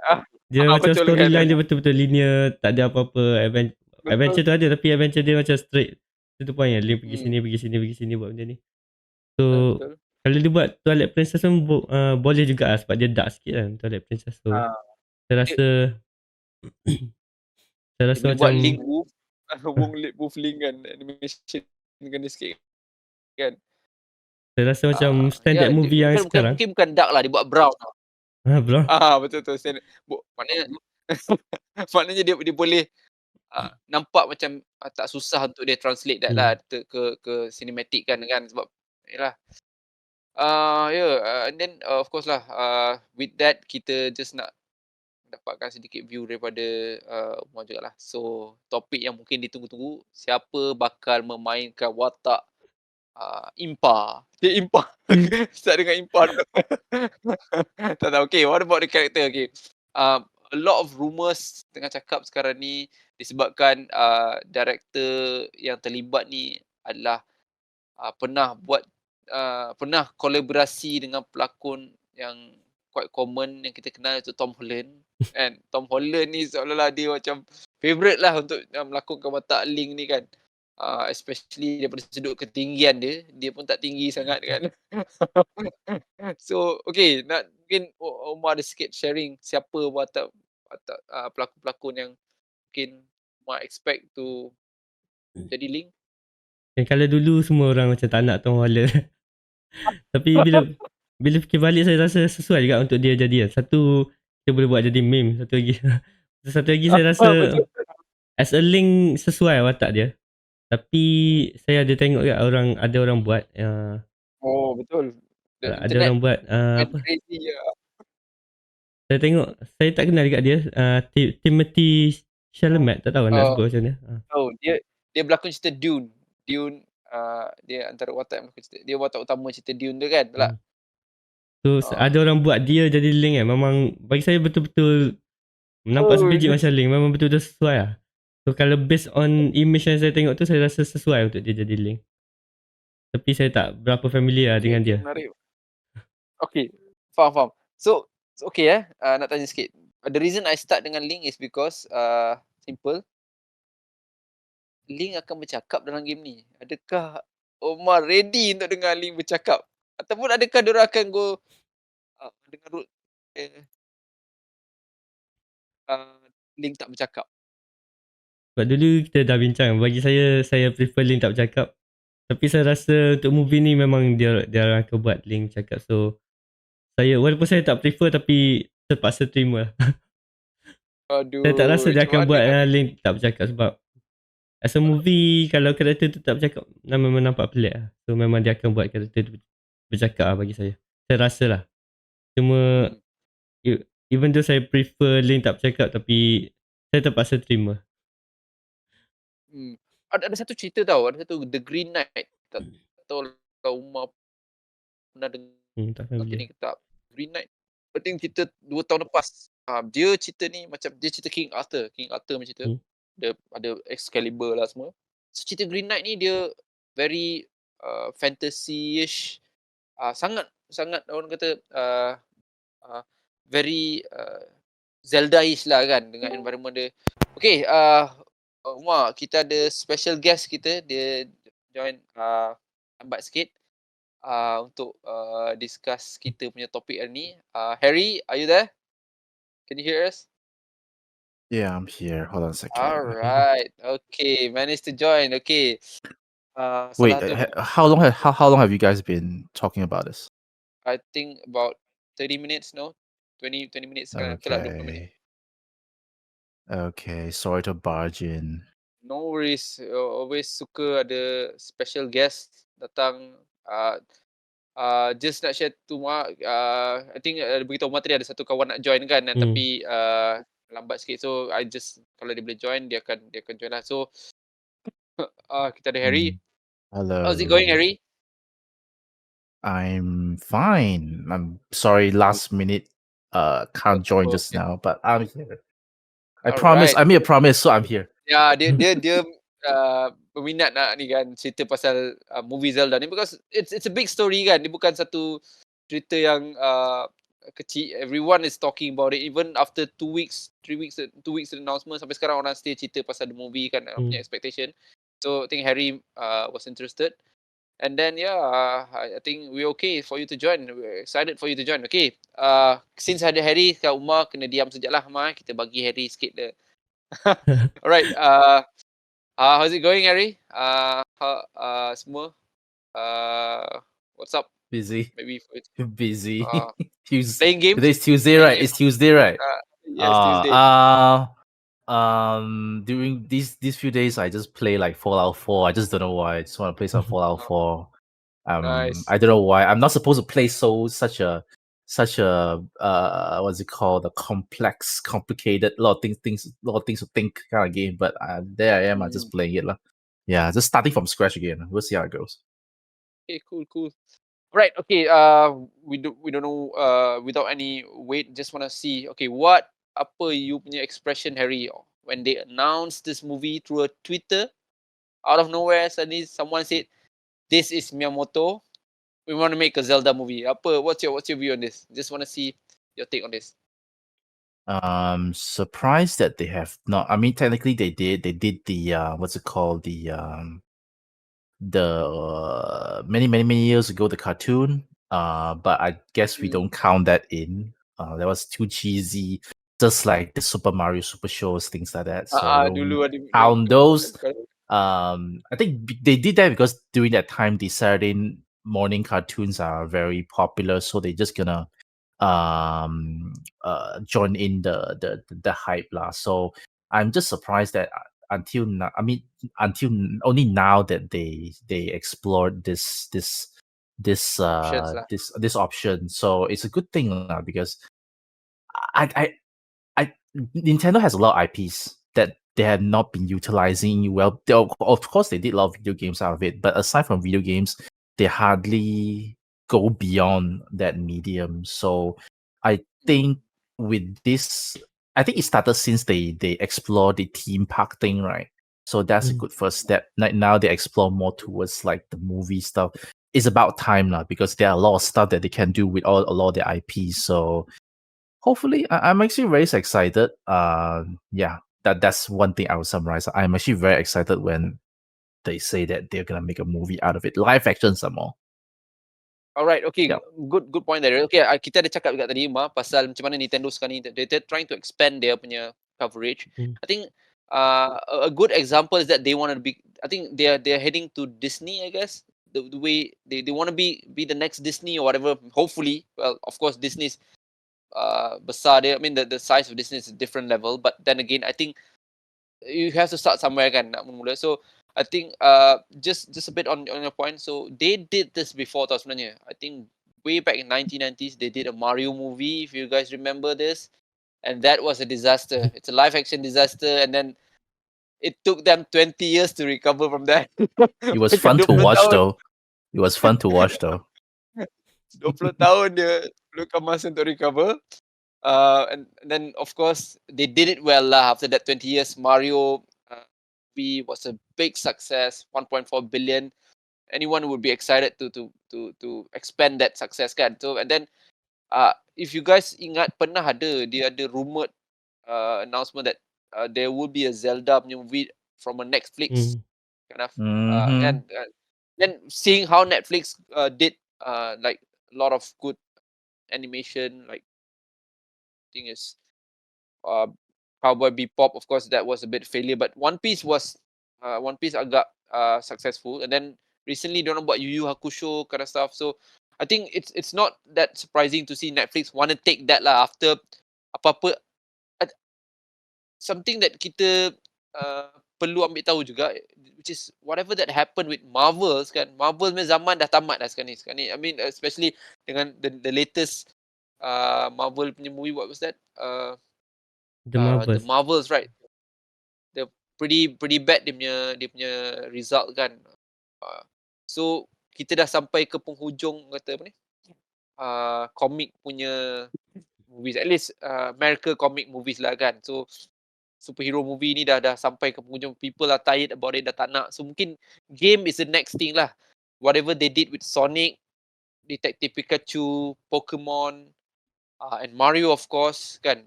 Dia macam Betul kan. storyline dia betul-betul linear, tak ada apa-apa adventure tu ada tapi adventure dia macam straight. Itu point yang Link pergi sini buat benda ni. So Betul. kalau dia buat Twilight Princess pun boleh juga lah sebab dia dark sikit kan Twilight Princess. So saya rasa Dia macam buat Link Wolf Link kan, animation dengan dia sikit kan. saya rasa macam standard movie yang sekarang. Mungkin bukan dark lah, dia buat brown lah. Bro. Betul standard. Maknanya maknanya dia boleh nampak macam tak susah untuk dia translate that lah ke cinematic kan sebab yalah. And then of course lah with that kita just nak dapatkan sedikit view daripada Umar jugalah. So topik yang mungkin ditunggu-tunggu, siapa bakal memainkan watak Impa. Dia Impa. Start dengan Impa dulu. Tak tahu. Okay, what about the character? Okay. A lot of rumours tengah cakap sekarang ni disebabkan director yang terlibat ni adalah pernah kolaborasi dengan pelakon yang quite common yang kita kenal, iaitu Tom Holland. And Tom Holland ni seolah-olah dia macam favourite lah untuk melakonkan watak Link ni kan. Especially daripada sudut ketinggian dia pun tak tinggi sangat kan. So okay, mungkin Umar ada sikit sharing siapa watak pelakon-pelakon yang mungkin Umar expect to jadi Link. Kalau dulu semua orang macam tak nak Tom Holland. Tapi bila fikir balik saya rasa sesuai juga untuk dia jadi. Satu dia boleh buat jadi meme. Satu lagi saya rasa as a Link sesuai watak dia. Tapi saya ada tengok juga ada orang buat Betul. ada orang buat apa? Crazy lah. Saya tak kenal dekat dia. Timothy Chalamet, tak tahu nak sebut macam mana. Dia berlakon cerita Dune. Dia antara watak yang berlakon cerita. Dia watak utama cerita Dune tu kan, betul tak? So ada orang buat dia jadi Link kan. Memang bagi saya betul-betul nampak sebiji macam Link. Memang betul-betul sesuai lah. So kalau based on image yang saya tengok tu, saya rasa sesuai untuk dia jadi Link. Tapi saya tak berapa familiar dengan dia. Menarik. Okay, faham. So okay nak tanya sikit. The reason I start dengan Link is because simple. Link akan bercakap dalam game ni. Adakah Omar ready untuk dengar Link bercakap? Ataupun adakah diorang akan go dengan route Link tak bercakap? Sebab dulu kita dah bincang. Bagi saya prefer Link tak bercakap. Tapi saya rasa untuk movie ni memang dia akan buat Link bercakap. So walaupun saya tak prefer tapi terpaksa terima. Saya tak rasa dia akan buat Link tak bercakap sebab as a movie kalau karakter tu tak bercakap memang nampak pelik lah. So memang dia akan buat karakter tu bercakap lah bagi saya. Saya rasa lah. Cuma even though saya prefer Link tak bercakap tapi saya terpaksa terima. Ada satu cerita tau. Ada satu The Green Knight. Tak tahu kalau Umar pernah dengar Tak cerita familiar. ni ke tak. Green Knight, I think cerita 2 tahun lepas. Dia cerita ni macam dia cerita King Arthur punya cerita. Dia ada Excalibur lah semua. So cerita Green Knight ni dia very fantasy-ish, sangat orang kata uh, very Zelda-ish lah kan dengan environment dia. Okay, Umar, kita ada special guest kita, dia join lambat sikit untuk discuss kita punya topik hari ni. Harry, are you there? Can you hear us? Yeah, I'm here. Hold on a second. Alright, okay, managed to join. Okay. Wait, Salah satu, how long have you guys been talking about this? I think about 30 minutes, no? 20 minutes sekarang. Betul tak? 20 minit. Okay, sorry to barge in. No worries. Always suka ada special guest datang. Just nak share tu Mak, I think beritahu Mak tadi ada satu kawan nak join kan, tapi lambat sikit. So I just, kalau dia boleh join, dia akan join lah. So kita ada Harry. Hello. How's it going, Harry? I'm fine. I'm sorry, last minute can't join just now, but I'm here. I promise. I made a promise, so I'm here. Ya, dia berminat nak ni kan, cerita pasal movie Zelda ni, because it's a big story kan. Dia bukan satu cerita yang kecil. Everyone is talking about it, even after 2 weeks, 3 weeks, 2 weeks announcement, sampai sekarang orang still cerita pasal the movie kan, punya expectation. So I think Harry was interested. And then I think we're okay for you to join. We're excited for you to join. Okay. Since ada Harry, Kak Umar kena diam sekejap lah, Umar. Kita bagi Harry sikit the alright. How's it going, Harry? Semua. What's up? Busy. Maybe Busy. Playing games. Today's Tuesday, right? It's Tuesday, right? Yes, Tuesday. During these few days, I just play like Fallout 4. I just don't know why. I just want to play some Fallout 4. Nice. I don't know why. I'm not supposed to play such a what's it called? A complex, complicated, lot of things to think kind of game. But there I am. I'm just playing it lah. Yeah, just starting from scratch again. We'll see how it goes. Okay, cool. Right. Okay. We don't know. Without any wait, just want to see. Okay, apa you punya expression, Harry, when they announced this movie through a Twitter, out of nowhere suddenly someone said, "This is Miyamoto. We want to make a Zelda movie." What's your view on this? Just want to see your take on this. Surprised that they have not. I mean, technically they did. They did the what's it called? The many years ago, the cartoon. But I guess we don't count that in. That was too cheesy, just like the Super Mario Super Shows, things like that. So count those. I think they did that because during that time the Saturday morning cartoons are very popular, so they just gonna join in the hype lah. So I'm just surprised that until now, until only now that they explored this option. So it's a good thing because I Nintendo has a lot of IPs that they have not been utilizing well. Of course, they did a lot of video games out of it, but aside from video games, they hardly go beyond that medium. So I think with this, I think it started since they explored the theme park thing, right? So that's a good first step. Like now they explore more towards like the movie stuff. It's about time now because there are a lot of stuff that they can do with a lot of their IPs. So hopefully, I'm actually very excited. That's one thing I would summarize. I'm actually very excited when they say that they're gonna make a movie out of it, live action some more. Alright, okay, good point there. Okay, kita ada cakap juga tadi pasal macam mana Nintendo sekarang ni, they're trying to expand their punya coverage. I think a good example is that they want to be. I think they're heading to Disney. I guess the way they want to be the next Disney or whatever. Hopefully, well, of course, Disney's besar dia. I mean, the size of Disney is a different level. But then again, I think you have to start somewhere kan nak mula. So I think just a bit on your point. So they did this before tau sebenarnya. I think way back in 1990s they did a Mario movie, if you guys remember this, and that was a disaster. It's a live action disaster, and then it took them 20 years to recover from that. It was fun to watch though. It was fun to watch though. 20 tahun dia perlukan masa untuk recover. And then of course they did it well lah. After that 20 years, Mario movie was a big success, 1.4 billion. Anyone would be excited to expand that success kan. So and then if you guys ingat, pernah dia ada rumored announcement that there will be a Zelda movie from a Netflix kind of and then seeing how Netflix did like a lot of good animation, like thing is Cowboy Bebop, of course that was a bit failure, but One Piece agak successful. And then recently diorang buat Yu Yu Hakusho kind of stuff. So I think it's not that surprising to see Netflix want to take that lah after apa-apa. Something that kita perlu ambil tahu juga, which is whatever that happened with Marvel kan. Marvel punya zaman dah tamat dah sekarang ni. I mean especially dengan the latest Marvel punya movie, what was that? The Marvels. The Marvels, right? The pretty bad dia punya result kan. So kita dah sampai ke penghujung kata apa ni? Comic punya movies, at least America comic movies lah kan. So superhero movie ni dah sampai ke penghujung. People are tired about it, dah tak nak. So mungkin game is the next thing lah. Whatever they did with Sonic, Detective Pikachu, Pokemon, and Mario of course kan.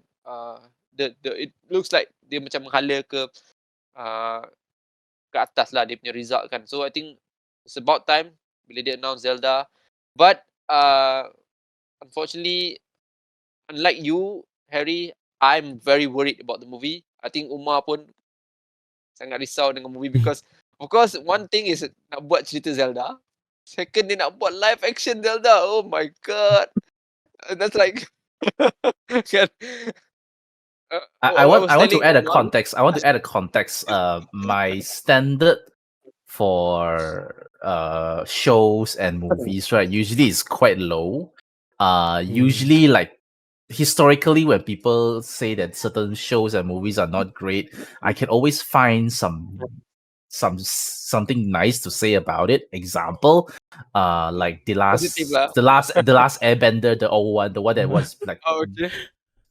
It looks like dia macam menghala ke atas lah dia punya result kan. So I think it's about time bila dia announce Zelda. But unfortunately, unlike you, Harry, I'm very worried about the movie. I think Umar pun sangat risau dengan movie because of course one thing is nak buat cerita Zelda. Second, dia nak buat live action Zelda. Oh my god. That's like I want to add a context. I want to add a context. My standard for shows and movies, right, usually is quite low. Usually like historically when people say that certain shows and movies are not great, I can always find something nice to say about it. Example, like the last Airbender, the old one, the one that was like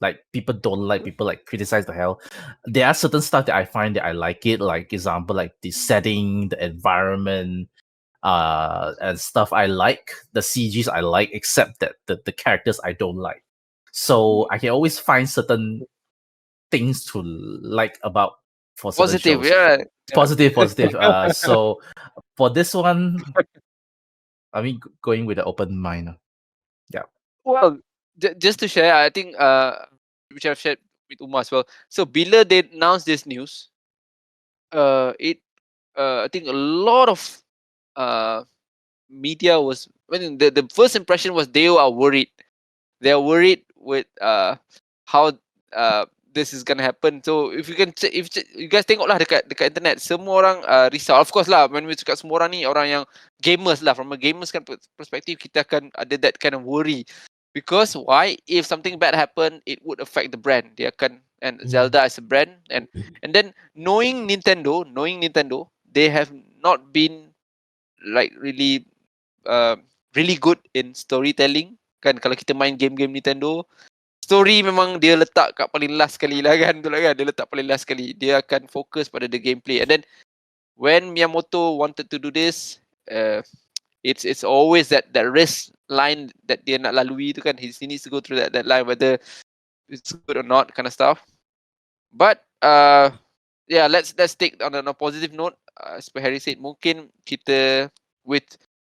like people don't like, people like criticize the hell. There are certain stuff that I find that I like it, like example like the setting, the environment, and stuff I like. The CGs I like, except that the characters I don't like. So I can always find certain things to like about for certain positive, shows. yeah. Positive. So for this one, I mean, going with an open mind. Yeah. Well, just to share, I think which I've shared with Umar as well. So bila they announced this news, I think a lot of media was, the first impression was they are worried. They are worried with how this is gonna happen. So if you guys tengok lah dekat internet, semua orang risau. Of course lah, when we cakap semua orang ni orang yang gamers lah. From a gamers kan perspective, kita akan ada that kind of worry. Because why? If something bad happen, it would affect the brand. Dia akan, and Zelda as a brand, and then knowing Nintendo, they have not been like really good in storytelling. Kan kalau kita main game-game Nintendo, story memang dia letak kat paling last sekali lah kan. Betul lah kan? Dia letak paling last sekali. Dia akan fokus pada the gameplay. And then when Miyamoto wanted to do this, it's always that risk line that dia nak lalui tu kan. He needs to go through that line, whether it's good or not kind of stuff. But yeah, let's take on a positive note. As Harry said, mungkin kita with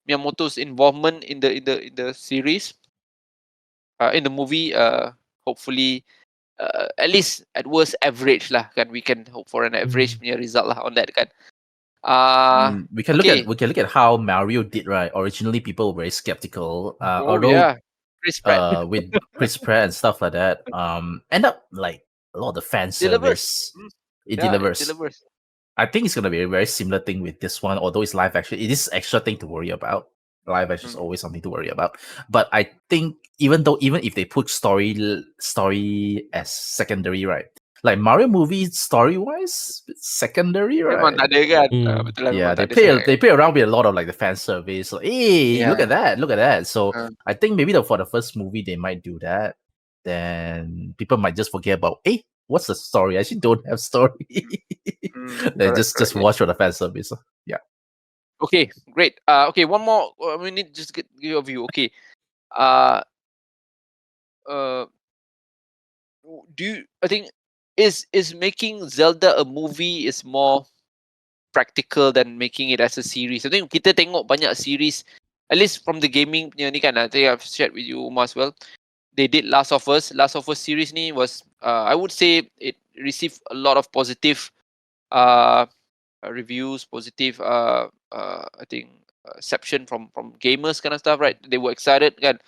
Miyamoto's involvement in the series, in the movie, hopefully at least at worst average lah kan. We can hope for an average punya result lah on that kan. We can look at how Mario did, right? Originally people were very skeptical, although Chris Pratt. with Chris Pratt and stuff like that, end up like a lot of the fan service. It delivers. I think it's gonna be a very similar thing with this one, although it's live action. It is extra thing to worry about. Live action is always something to worry about. But I think even if they put story as secondary, right? Like Mario movie story-wise, secondary, Memang right? tak ada kan. Hmm. Betul lah, Yeah, memang they tak ada sangat. play around with a lot of like the fan service. Like, hey, look Yeah. at that. So Uh. I think maybe for the first movie they might do that. Then people might just forget about, hey, what's the story? I actually don't have story. They Correct, just yeah. watch for the fan service. Yeah. Okay, great. Okay, one more. We need just get your view. Okay. Uh, I think is making Zelda a movie is more practical than making it as a series. I think kita tengok banyak series, at least from the gaming punya ni kan. I think I've shared with you Umar as well. They did Last of Us. Last of Us series ni was, I would say it received a lot of positive reviews, positive I think reception from gamers kind of stuff, right? They were excited kan.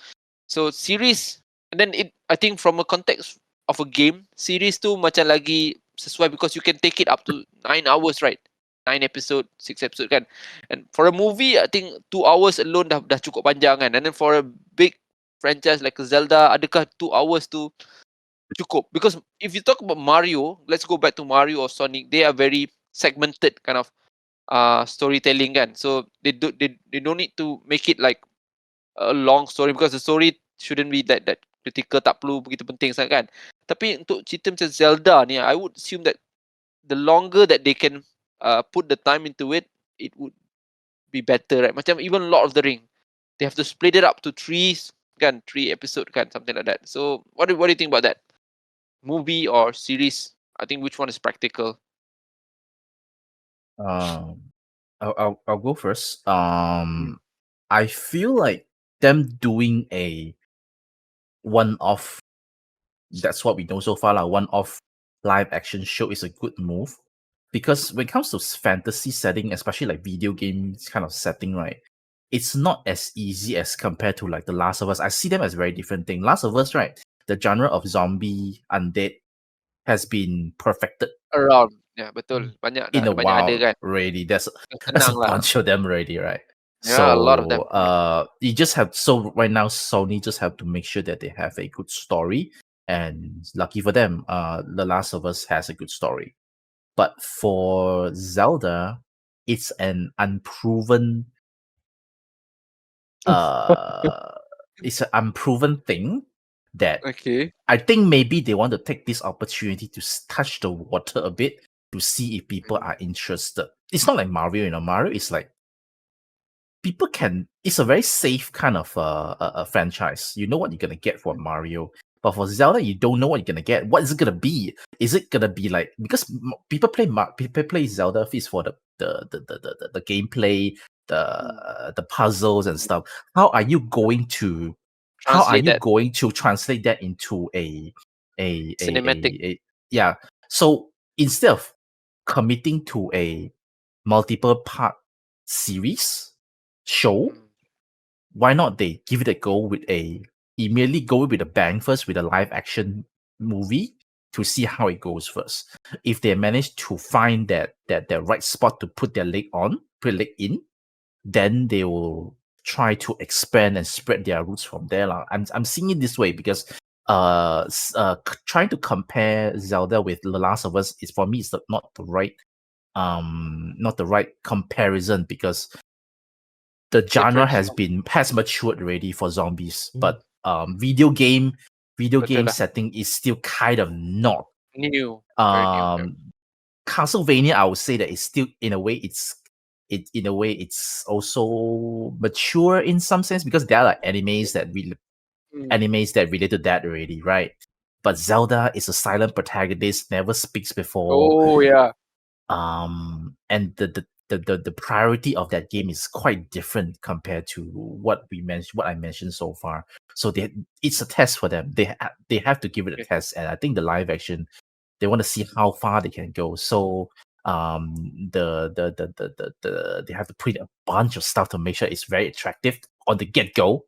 So series, and then I think from a context of a game, series tu macam lagi sesuai because you can take it up to 9 hours, right? 9 episode, 6 episode kan. And for a movie, I think 2 hours alone dah cukup panjang kan. And then for a big franchise like Zelda, adakah 2 hours tu cukup? Because if you talk about Mario, let's go back to Mario or Sonic, they are very segmented kind of storytelling kan. So they don't need to make it like a long story because the story shouldn't be that critical, tak perlu begitu penting sangat kan. Tapi untuk cerita macam Zelda ni, I would assume that the longer that they can put the time into it, it would be better, right? Macam even Lord of the Ring, they have to split it up to 3 episode kan, something like that. So what do you think about that? Movie or series? I think which one is practical? I'll go first. I feel like them doing a one-off. That's what we know so far. One-off live action show is a good move because when it comes to fantasy setting, especially like video games kind of setting, right? It's not as easy as compared to like The Last of Us. I see them as very different thing. Last of Us, right? The genre of zombie undead has been perfected Around, yeah, betul. Banyak in a banyak ada while kan. already. There's a Senang lah. bunch of them already, right? Yeah, a lot of them. You just have right now Sony just have to make sure that they have a good story, and lucky for them, The Last of Us has a good story. But for Zelda, it's an unproven it's an unproven thing that Okay. I think maybe they want to take this opportunity to touch the water a bit to see if people are interested. It's not like Mario, Mario is like people can. It's a very safe kind of a franchise. You know what you're gonna get for Mario, but for Zelda, you don't know what you're gonna get. What is it gonna be? Is it gonna be like because people play Zelda is for the gameplay, the puzzles and stuff. How are you going to translate that into a Cinematic. yeah? So instead of committing to a multiple part series show, why not they give it a go immediately go with a bang first with a live action movie to see how it goes first. If they manage to find that right spot to put their leg in, then they will try to expand and spread their roots from there. I'm seeing it this way because trying to compare Zelda with The Last of Us is for me is not the right comparison because the genre has matured already for zombies, but video game setting is still kind of not New. Castlevania. I would say that it's still in a way it's also mature in some sense because there are like animes that relate to that already, right? But Zelda is a silent protagonist, never speaks before. Oh yeah. And the priority of that game is quite different compared to what I mentioned so far. So it's a test for them. They have to give it a test, and I think the live action they want to see how far they can go. So they have to put a bunch of stuff to make sure it's very attractive on the get go.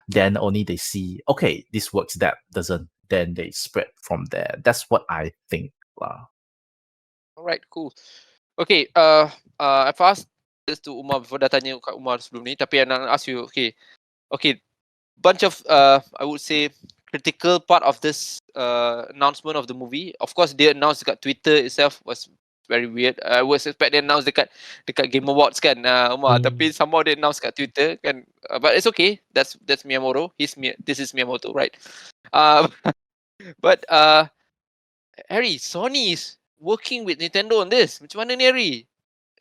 Then only they see, okay, this works, that doesn't. Then they spread from there. That's what I think. Alright, cool. Okay, I've asked this to Umar before, dah tanya kat Umar sebelum ni, tapi I nak ask you, okay, bunch of I would say critical part of this announcement of the movie. Of course, they announced dekat Twitter itself was very weird. I was expect they announce dekat Game Awards kan, Umar. Tapi somehow they announce kat Twitter kan. But it's okay. That's Miyamoto. This is Miyamoto, right? But Harry, Sony is working with Nintendo on this. Macam mana ni, Harry?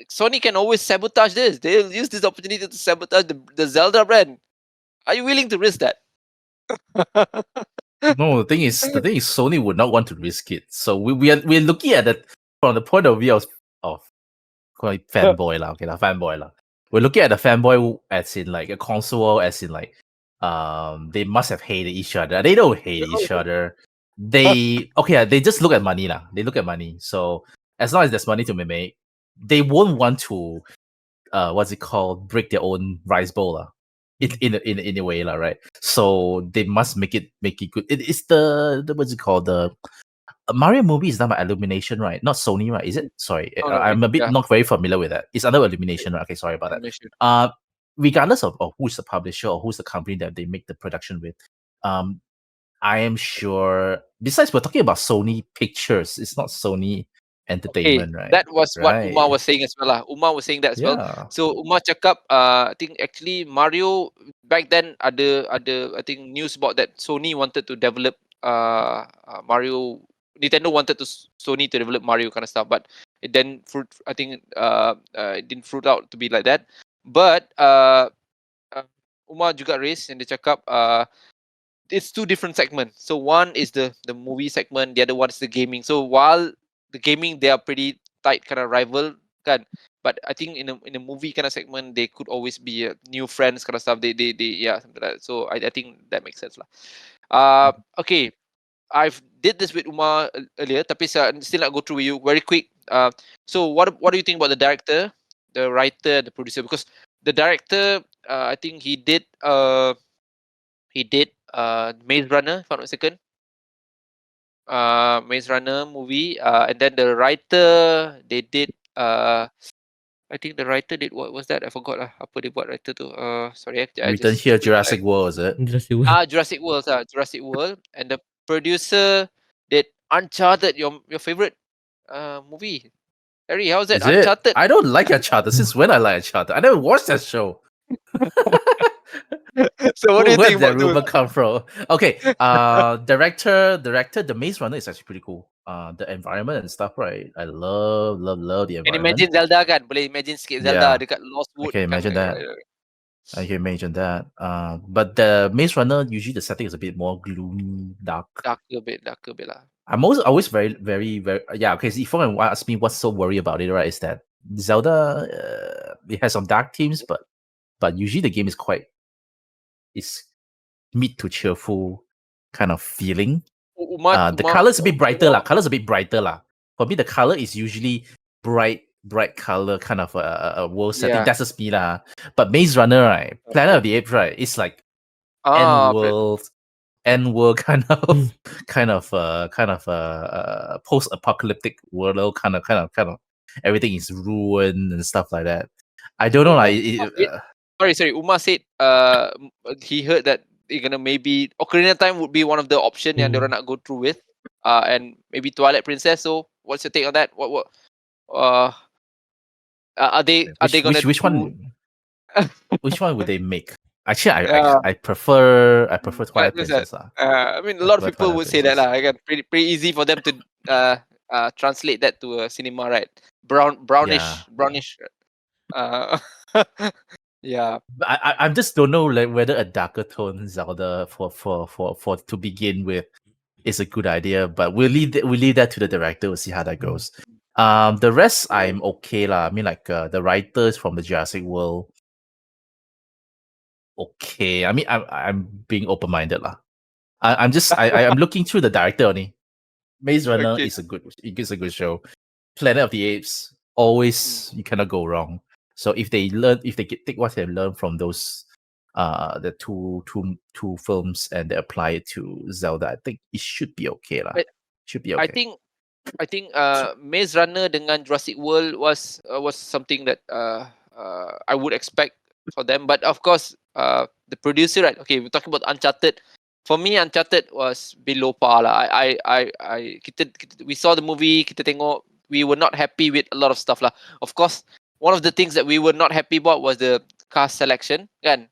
Sony can always sabotage this. They'll use this opportunity to sabotage the Zelda brand. Are you willing to risk that? No, the thing is, Sony would not want to risk it. So we're looking at it from the point of view of quite fanboy lah. Okay, fanboy lah. We're looking at the fanboy as in like a console, as in like they must have hated each other. They don't hate each other. They just look at money lah. They look at money. So as long as there's money to be made, they won't want to break their own rice bowl lah. In a way lah, right? So they must make it good. It's the Mario movie is done by Illumination, right? Not Sony, right? Is it? Sorry, I'm a bit not very familiar with that. It's under Illumination, right? Okay, sorry about that. Regardless of who's the publisher or who's the company that they make the production with, I am sure. Besides, we're talking about Sony Pictures. It's not Sony Entertainment, right? That was what Umar was saying as well lah. Umar was saying that as well. So Umar cakap, I think actually Mario back then ada I think news about that Sony wanted to develop Mario. Nintendo wanted Sony to develop Mario kind of stuff, but it didn't fruit. I think it didn't fruit out to be like that. But Umar juga raised and dia cakap it's two different segments. So one is the movie segment, the other one is the gaming. So while the gaming, they are pretty tight kind of rival kan, but I think in a movie kind of segment they could always be new friends kind of stuff. They something like that. So I think that makes sense lah. Okay, I've did this with Umar earlier, tapi still nak go through with you very quick. So what do you think about the director, the writer, the producer? Because the director, I think he did Maze Runner, if I'm not mistaken. Maze Runner movie, and then the writer they did I think the writer did, what was that? I forgot lah. Apa dia buat writer tu? Sorry, Written here, Jurassic World, is it? Jurassic World. Jurassic World, and the producer did Uncharted, your favorite movie. Harry, how's that? Is Uncharted. I don't like Uncharted. Since when I like Uncharted? I never watched that show. So what do you think about that rumor come from? Okay, director, the Maze Runner is actually pretty cool. The environment and stuff, right? I love the environment. And imagine Zelda kan? Boleh imagine sikit Zelda dekat Lost Wood. I can imagine that. I can imagine that. But the Maze Runner, usually the setting is a bit more gloomy, darker a bit lah. I'm always very, very, very okay. So if you want to ask me what's so worry about it, right, is that Zelda it has some dark themes, but usually the game is mid to cheerful kind of feeling. The color's a bit brighter lah. For me, the color is usually bright color kind of a world setting. That's just me lah. But Maze Runner, right? Planet of the Apes, right? It's like end world kind of post-apocalyptic world kind of everything is ruined and stuff like that. I don't know Sorry. Umar said he heard that they're gonna maybe Ocarina of Time would be one of the options yang diorang nak go through with, and maybe Twilight Princess. So what's your take on that? What are they gonna which one? Which one would they make? Actually, I prefer Twilight Princess. I mean, a lot of people would say that lah. Again, pretty easy for them to translate that to a cinema, right? Brownish. Yeah. I just don't know like whether a darker tone Zelda for to begin with is a good idea, but we'll leave that to the director. We'll see how that goes. The rest I'm okay lah. I mean, like the writers from the Jurassic World, okay. I mean, I'm being open-minded lah. I'm looking through the director only. Maze Runner is a good show. Planet of the Apes, always you cannot go wrong. So if they take what they learned from those the two films and they apply it to Zelda, I think it should be okay lah. Should be okay. I think Maze Runner dengan Jurassic World was something that I would expect for them, but of course the producer, right? Okay, we're talking about Uncharted. for me, Uncharted was below par lah. We saw the movie, kita tengok, we were not happy with a lot of stuff lah. Of course, one of the things that we were not happy about was the cast selection, kan?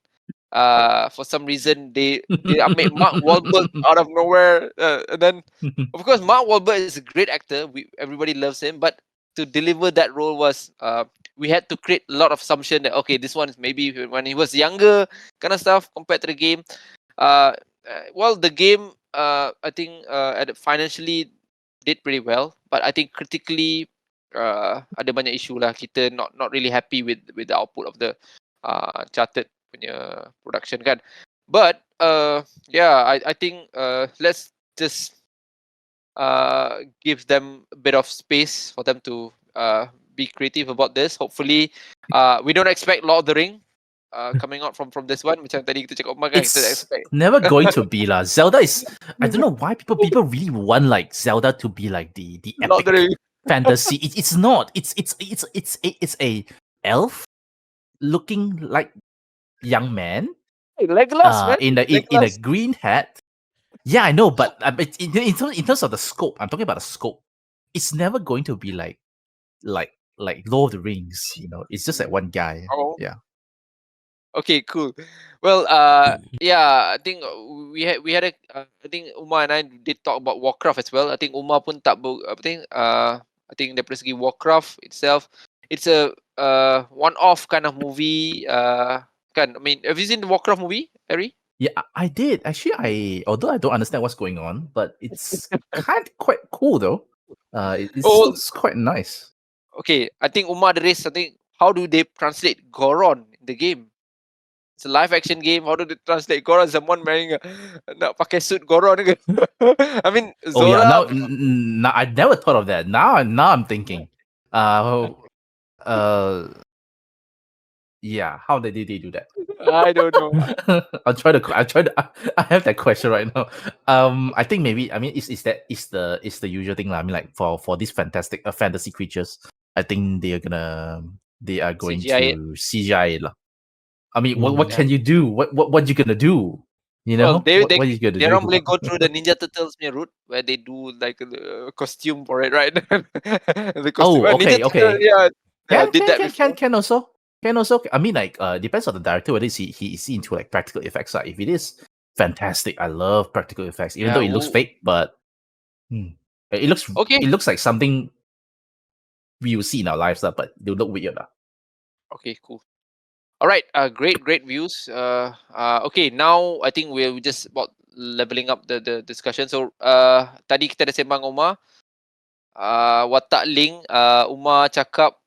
For some reason, they made Mark Wahlberg out of nowhere, and then of course Mark Wahlberg is a great actor. Everybody loves him, but to deliver that role was we had to create a lot of assumption that okay, this one is maybe when he was younger, kind of stuff compared to the game. Well, the game I think financially did pretty well, but I think critically ada banyak issue lah. Kita not really happy with the output of the Uncharted punya production kan. But yeah, I think let's just give them a bit of space for them to be creative about this. Hopefully, we don't expect Lord of the Ring coming out from this one. Macam tadi kita cakap, kan, kita It's expect. never going to be lah. Zelda is. I don't know why people really want like Zelda to be like the Lord of the epic Ring. fantasy. It's not. It's a elf looking like young man Legolas, man. in a Legolas. green hat. Yeah, I know, but in terms of the scope, I'm talking about the scope. It's never going to be like Lord of the Rings. You know, it's just like one guy. Oh. Yeah. Okay, cool. Well, yeah, I think we had a I think Umar and I did talk about Warcraft as well. I think Umar pun tak I think daripada segi Warcraft itself, it's a one-off kind of movie. Kan, I mean, have you seen the Warcraft movie, Harry? Yeah, I did. Actually, although I don't understand what's going on, but it's quite cool though. It's quite nice. Okay, I think Umar the race. I think how do they translate Goron in the game? It's a live action game. How do they translate Goron? Someone wearing nak pakai suit Goron ke? I mean, Oh yeah, Zola. now I never thought of that. Now I'm thinking. Yeah, how did they do that? I don't know. I have that question right now. I think maybe, I mean, is the usual thing lah. I mean, like for these fantastic fantasy creatures, I think they are going CGI to CGI it lah. I mean, what can you do? What you gonna do? You know, well, what are you gonna they do? normally go through the Ninja Turtles route where they do like a costume for it, right? The costume. Oh, okay, Ninja okay. Turtle, yeah, did that before. Can also. I mean, like, depends on the director whether he is into like practical effects. If it is fantastic, I love practical effects, even though it looks fake, but it looks okay. It looks like something we will see in our lives, but they look weird. Okay, cool. All right, great views. Okay, now I think we're just about leveling up the discussion. So, tadi kita dah sembang Umar. Watak Link, Umar cakap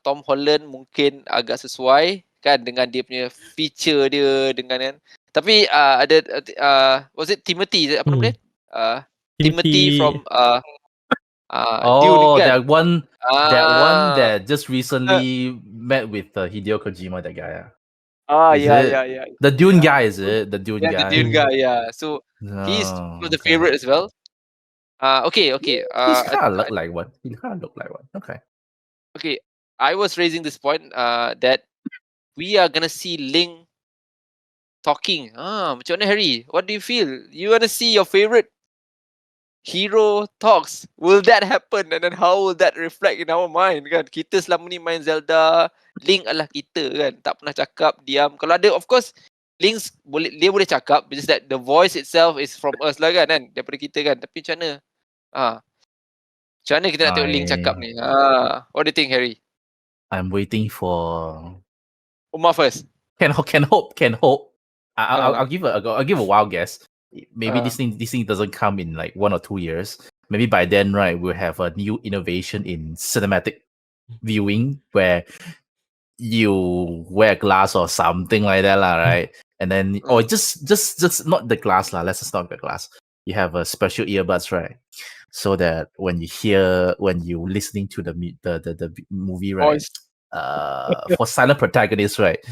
Tom Holland mungkin agak sesuai kan dengan dia punya feature dia dengan kan. Tapi ada was it Timothy? Apa nama dia? Timothy from Dune, kan? that one that just recently met with Hideo Kojima, that guy. Yeah. The Dune guy, is it? The Dune guy. The Dune guy, yeah. So he's one of the favorite as well. Okay. He's kind of look like one. Okay. Okay, I was raising this point that we are gonna see Link talking. Macam mana, Harry? What do you feel? You wanna see your favorite hero talks? Will that happen? And then how will that reflect in our mind? Kan? Kita selama ni main Zelda, Link adalah kita kan. Tak pernah cakap, diam. Kalau ada, of course, Link boleh cakap, just that the voice itself is from us lah kan, daripada kita kan. Tapi macam mana? Macam mana kita nak tengok Link cakap ni? What do you think, Harry? I'm waiting for Umar first. Can hope. I'll give a wild guess. Maybe this thing doesn't come in like 1 or 2 years. Maybe by then, right, we'll have a new innovation in cinematic viewing where you wear a glass or something like that, right? And then, or just not the glass, let's just not the glass. You have a special earbuds, right? So that when you're listening to the movie, right? For silent protagonists, right?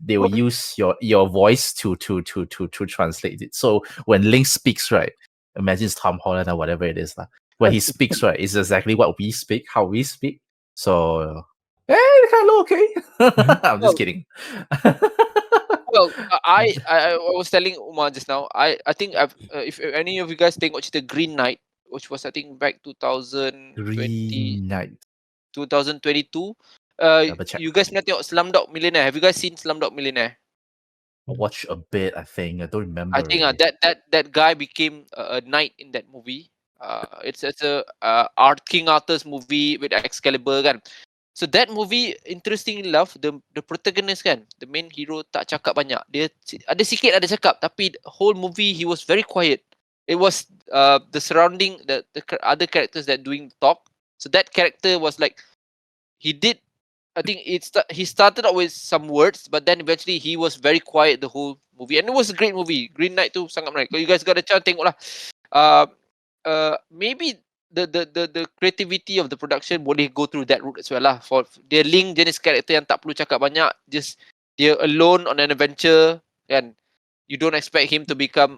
They will use your voice to translate it. So when Link speaks, right? Imagine it's Tom Holland or whatever it is. When he speaks, right, it's exactly what we speak, how we speak. So, hey, kind of okay. I'm just kidding. Well, I was telling Umar just now. I think if any of you guys tengok cerita Green Knight, which was I think back 2020, Green Knight. 2022. Double check. You guys pernah tengok Slumdog Millionaire? Have you guys seen Slumdog Millionaire? I watched a bit. I think I don't remember. I think really. that guy became a knight in that movie. It's a King Arthur's movie with Excalibur kan. So that movie, interestingly enough, the protagonist kan, the main hero tak cakap banyak. Dia ada sikit ada cakap, tapi the whole movie he was very quiet. It was the surrounding the other characters that doing talk. So that character was like he did. I think he started out with some words, but then eventually he was very quiet the whole movie, and it was a great movie. Green Knight tu sangat menarik. Kalau you guys got a chance, tengoklah. Maybe the creativity of the production boleh go through that route as well lah. For dia link jenis karakter yang tak perlu cakap banyak, just dia alone on an adventure, kan. You don't expect him to become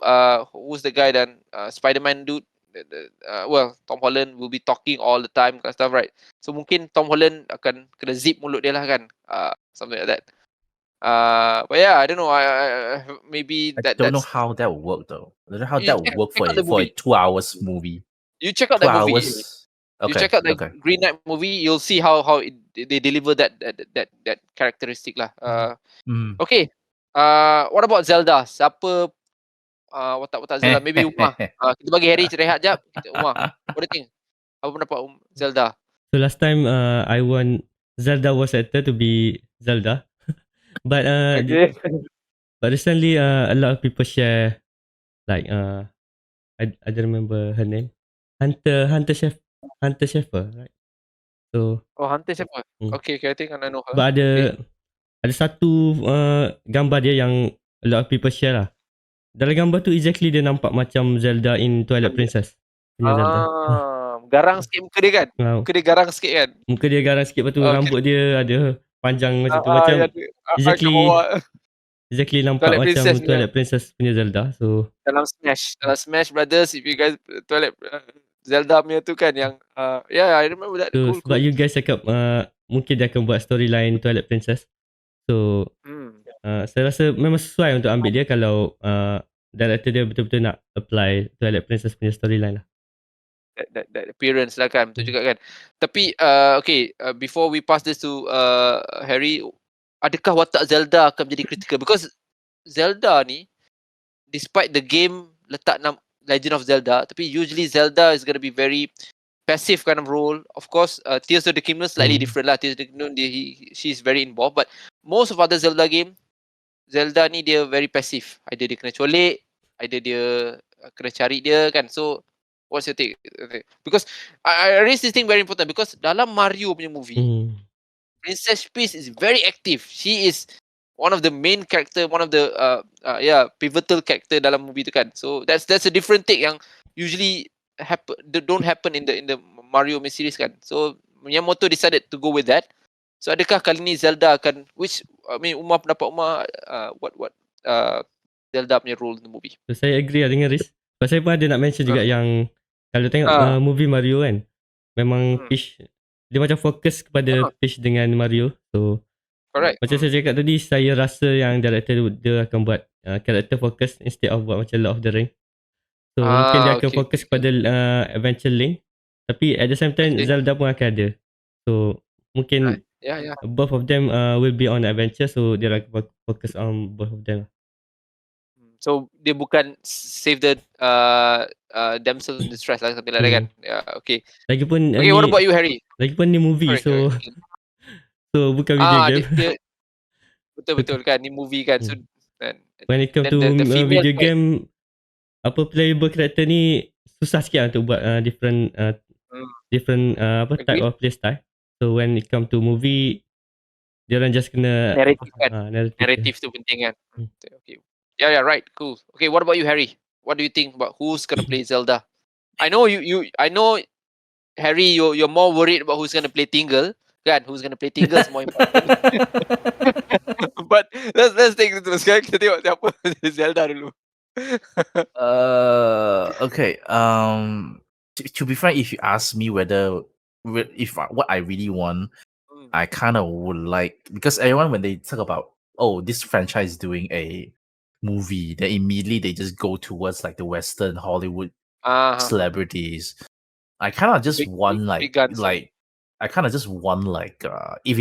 who's the guy dan Spider-Man dude. Well, Tom Holland will be talking all the time kind of stuff, right? So mungkin Tom Holland akan kena zip mulut dia lah kan, something like that. But yeah, I don't know. Maybe I don't know how that would work though. I don't know how You that would work check out the for a movie. 2 hours movie. You check out 2 that movie. hours. You Okay. check out the Okay. Green Knight movie. You'll see how they deliver that characteristic lah. Okay. What about Zelda? Siapa watak Zelda? Maybe Umar. Kita bagi Harry rehat jap. Umar, what do you think? Apa pendapat Zelda? So last time I want Zelda was actor to be Zelda. But but recently a lot of people share like I don't remember her name. Hunter Sheffer, right? So Hunter siapa? Okay, I think I know her. but ada satu gambar dia yang a lot of people share lah. Dalam gambar tu exactly dia nampak macam Zelda in Twilight Princess. Zelda. Garang sikit muka dia kan? Muka dia garang sikit kan? Muka dia garang sikit, lepas tu rambut dia ada panjang macam tu. Macam exactly nampak Twilight macam Princess Twilight Princess punya Zelda. So dalam Smash Brothers, if you guys Twilight Zelda punya tu kan yang yeah, I remember that. so Cool. sebab you guys cakap mungkin dia akan buat storyline Twilight Princess. So saya rasa memang sesuai untuk ambil dia kalau director dia betul-betul nak apply Twilight Princess punya storyline lah. That appearance lah kan, betul juga kan. Tapi okay, before we pass this to Harry, adakah watak Zelda akan menjadi critical? Because Zelda ni, despite the game letak Legend of Zelda, tapi usually Zelda is going to be very passive kind of role. Of course, Tears of the Kingdom slightly different lah. Tears of the Kingdom, she's very involved, but most of other Zelda game, Zelda ni dia very passive. Either dia kena colik, either dia kena cari dia kan. So what's your take? Because I raise this thing very important because dalam Mario punya movie, Princess Peach is very active. She is one of the main character, one of the pivotal character dalam movie tu kan. So that's a different take yang usually don't happen in the Mario series kan. So Miyamoto decided to go with that. So adakah kali ni Zelda akan Umar pendapat Umar what Zelda punya role in the movie? So saya agree lah dengan Riz. Sebab saya pun ada nak mention juga yang kalau tengok movie Mario kan, memang Peach dia macam fokus kepada Peach dengan Mario. So correct. Macam saya cakap tadi, saya rasa yang director dia akan buat character focus instead of buat macam Lord of the Ring. So mungkin dia akan fokus kepada adventure link, tapi at the same time Zelda pun akan ada. So mungkin both of them will be on adventure, so dia akan fokus on both of them. So dia bukan save the damsel in distress lah, something like that kan. Yeah, okay. Lagipun what about you, Harry? Lagipun ni movie, so bukan video game. Betul kan, ni movie kan. So when it comes to video game, playable character ni susah sikit lah untuk buat different type of play style. So when it comes to movie, dia orang just kena narrative kan. Narrative tu penting kan. Okay. Yeah, right. Cool. Okay, what about you, Harry? What do you think about who's gonna play Zelda? I know I know Harry, you're more worried about who's gonna play Tingle. Kan, who's gonna play Tingle is more important. But let's take it to sekarang kita tengok siapa Zelda dulu. Okay. To be frank, if you ask me what I really want, I kind of would like, because everyone when they talk about oh, this franchise is doing a movie, then immediately they just go towards like the Western Hollywood celebrities. I kind of just want big guns. I kind of just want like if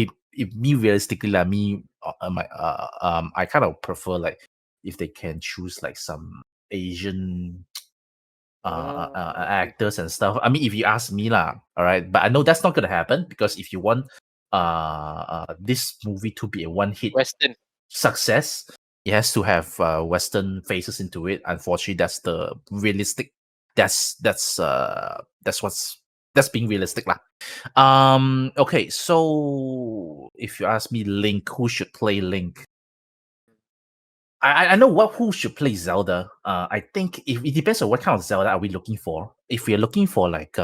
me realistically like me I kind of prefer like if they can choose like some Asian actors and stuff. I mean, if you ask me lah, all right, but I know that's not gonna happen because if you want this movie to be a one-hit Western success, it has to have Western faces into it. Unfortunately, that's the realistic. That's being realistic lah. Okay, so if you ask me, Link, who should play Link? I know who should play Zelda. I think if it depends on what kind of Zelda are we looking for. If we are looking for like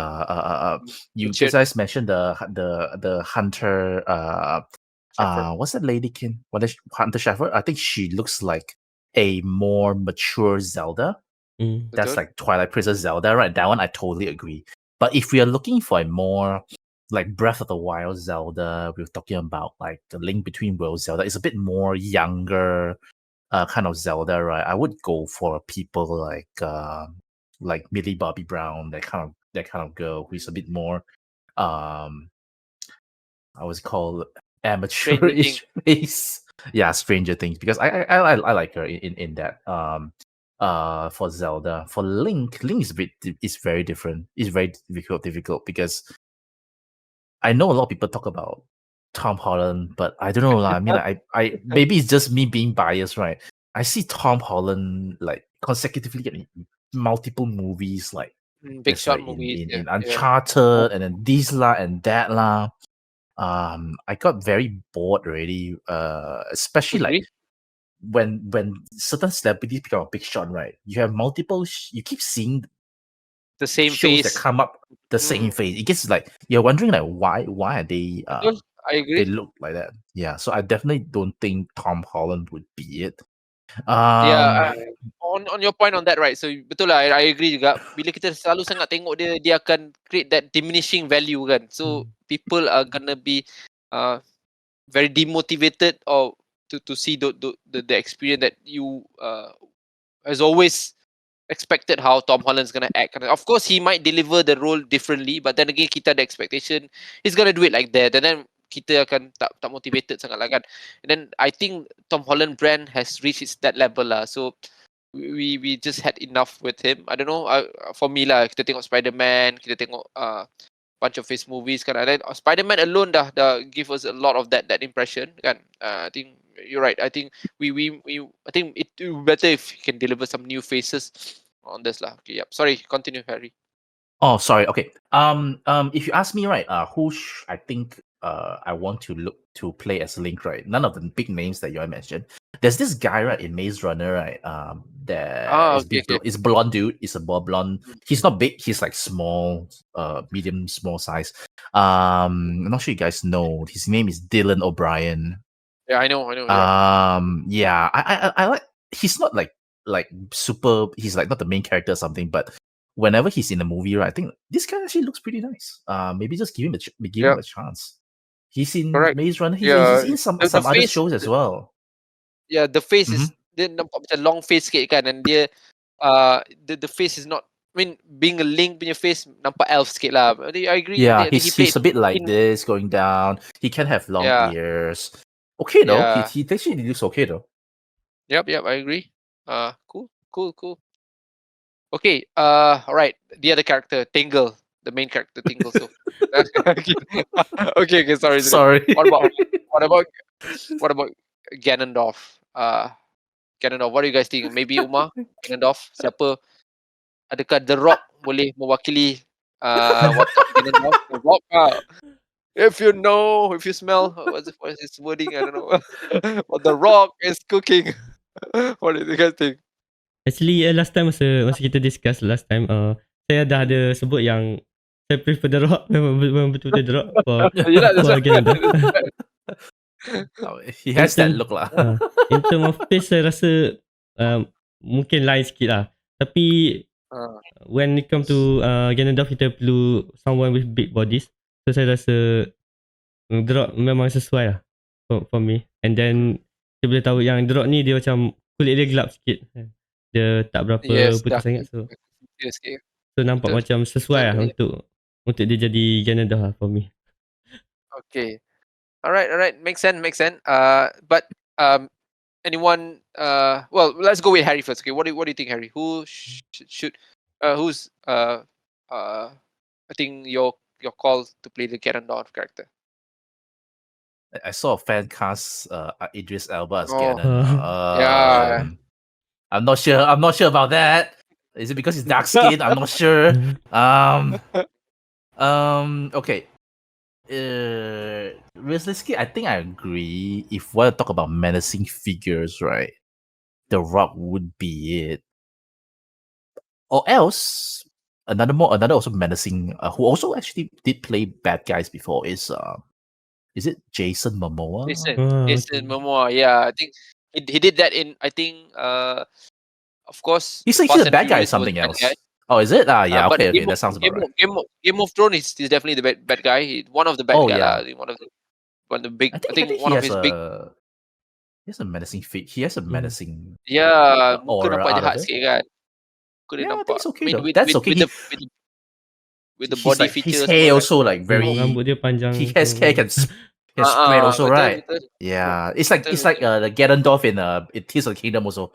you guys mentioned the Hunter what's that lady kin? What is Hunter Sheffer? I think she looks like a more mature Zelda. That's like Twilight Princess Zelda, right? That one I totally agree. But if we are looking for a more like Breath of the Wild Zelda, we're talking about like the Link Between Worlds Zelda. It's a bit more younger kind of Zelda, right? I would go for people like Millie Bobby Brown, that kind of girl who's a bit more I was called amateurish face. Yeah, Stranger Things, because I like her in that. For Zelda, for Link is very different. It's very difficult because I know a lot of people talk about Tom Holland, but I don't know. I mean, I maybe it's just me being biased, right? I see Tom Holland like consecutively in multiple movies, like big shot like movies in Uncharted, and then this la and that la. I got very bored already. Especially like when certain celebrities become a big shot, right? You have multiple. You keep seeing the same shows face that come up the same face. It gets like you're wondering like why are they I agree. they look like that. Yeah, so I definitely don't think Tom Holland would be it. On your point on that, right? So betul lah, I agree juga. Bila kita selalu sangat tengok dia akan create that diminishing value kan. So people are gonna be very demotivated or to see the experience that you has always expected how Tom Holland's gonna act. Of course, he might deliver the role differently, but then again, kita ada expectation he's gonna do it like that, and then kita akan tak motivated sangat lah kan. And then I think Tom Holland brand has reached that level lah. So we just had enough with him. I don't know. For me lah, kita tengok Spider-Man, kita tengok bunch of his movies kan. And then Spider-Man alone dah give us a lot of that impression kan. I think you're right. I think I think it would be better if he can deliver some new faces on this lah. Okay, yep. Sorry, continue, Harry. Oh, sorry. Okay. If you ask me, right, I think I want to look to play as Link, right? None of the big names that you mentioned. There's this guy, right, in Maze Runner, right? Is blonde dude. He's a blonde. He's not big. He's like small, medium, small size. I'm not sure you guys know. His name is Dylan O'Brien. Yeah, I know. Yeah, I like. He's not like super. He's like not the main character or something, but whenever he's in a movie, right, I think this guy actually looks pretty nice. Maybe just give him a chance. He's in Maze Runner. He's in some other shows as well. Yeah, the face is dia nampak macam long face sikit kan, and dia the face is not. I mean, being a Link punya face nampak elf sikit lah. I agree. Yeah, he's a bit like this going down. He can have long ears. Okay though, he actually looks okay though. Yep, I agree. Cool. Okay, all right. The other character, Tingle, the main character, Tingle. So, okay. Sorry. What about Ganondorf? Ganondorf. What do you guys think? Maybe Umar, Ganondorf. Siapa? Adakah The Rock boleh mewakili watak Ganondorf? The Rock. If you smell, what's his wording? I don't know. What The Rock is cooking. What do you guys think? Actually, last time masa kita discuss last time, saya dah ada sebut yang saya prefer The Rock, memang betul-betul The Rock for Ganondorf. He has that look lah. In term of face, saya rasa mungkin lain sikit lah. Tapi when it come to Ganondorf, kita perlu someone with big bodies. So saya rasa The Rock memang sesuai lah for me. And then Kita boleh tahu yang The Rock ni dia macam kulit dia gelap sikit. Dia tak berapa Yes, putih dah. sangat, so Yes, okay. nampak Betul. macam sesuai lah Betul. untuk dia jadi Ganondorf lah for me. Okay. Alright. Makes sense. But anyone? Well, let's go with Harry first. Okay, what do you think, Harry? Who should? Who's? I think your call to play the Ganondorf character. I saw a fan cast Idris Elba as Oh. Ganon. Yeah. I'm not sure about that. Is it because he's dark skinned? I'm not sure. Okay. Realistically, I think I agree. If we want to talk about menacing figures, right, The Rock would be it. Or else, another also menacing, who also actually did play bad guys before is it Jason Momoa? Jason Momoa. Yeah, I think he did that in. I think of course. He's a bad guy, something else. Guy. Oh, is it? Yeah, but okay, that sounds about right. Game of Thrones is definitely the bad guy. One of the bad guys. Yeah. One of the big. I think one of his big. He has a menacing fit. He has a menacing. Yeah, aura nampak out jahat of it. sikit kan. Yeah, I think it's okay. That's okay. With the body like, features. His hair also like very. Rambut dia panjang. He has hair can spread also, betul, right? Betul. Yeah, it's like the Ganondorf in Tears of the Kingdom also.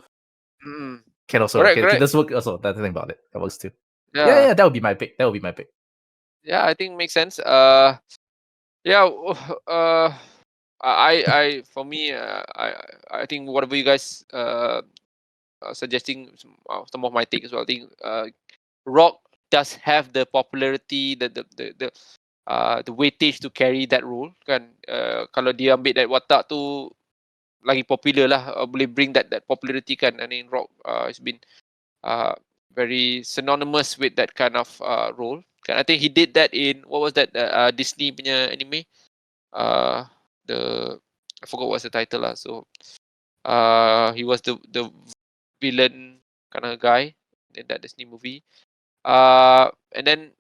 Can also correct. That's work also. That's the thing about it. That works too. Yeah, that would be my pick. Yeah, I think makes sense. I for me, I think whatever you guys suggesting, some of my take as well. I think Rock does have the popularity, the weightage to carry that role kan. Kalau dia ambil that watak tu lagi popular lah, boleh bring that popularity kan. I mean Rock has been very synonymous with that kind of role. Kan, I think he did that in what was that Disney punya anime. I forgot what's the title lah. So he was the villain kind of guy in that Disney movie. And then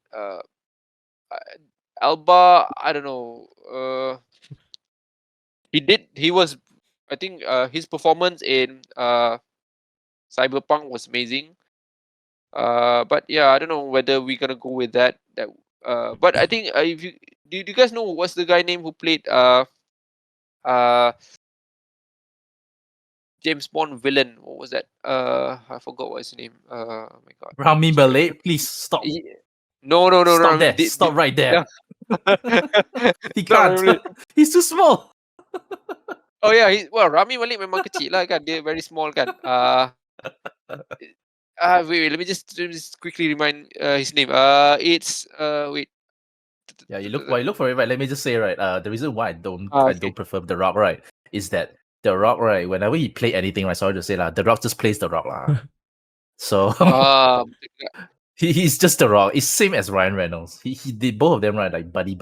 Alba, I don't know. He was, I think his performance in Cyberpunk was amazing. But yeah, I don't know whether we're gonna go with that. But I think if you do you guys know what's the guy name who played James Bond villain? What was that? I forgot what his name. Oh my god. Rami Malek, please stop. No. Stop there. Stop right there. He can't. He's too small. Oh yeah, Rami Malek memang kecil lah kan. Dia very small kan. Wait, let me just quickly remind his name. It's wait. Yeah, you look for it, right? Let me just say, right. The reason why I don't prefer The Rock, right, is that The Rock, right, whenever he play anything, right, sorry to say lah, The Rock just plays The Rock lah. So he's just The Rock. It's same as Ryan Reynolds. He did both of them, right, like buddy.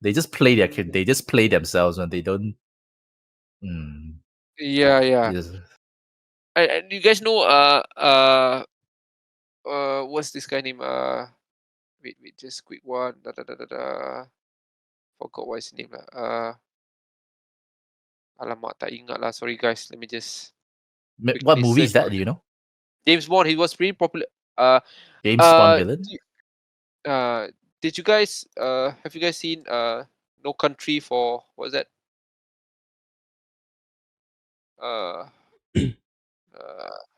They just play their kid. They just play themselves when they don't. Yeah. Yes. You guys know what's this guy name? Wait, just quick one. Forgot what his name lah. Alamak, tak ingat lah. Sorry guys, let me just. What movie is that? Do you know? James Bond. He was pretty popular. James Bond villain. Did you guys have you guys seen No Country for what was that?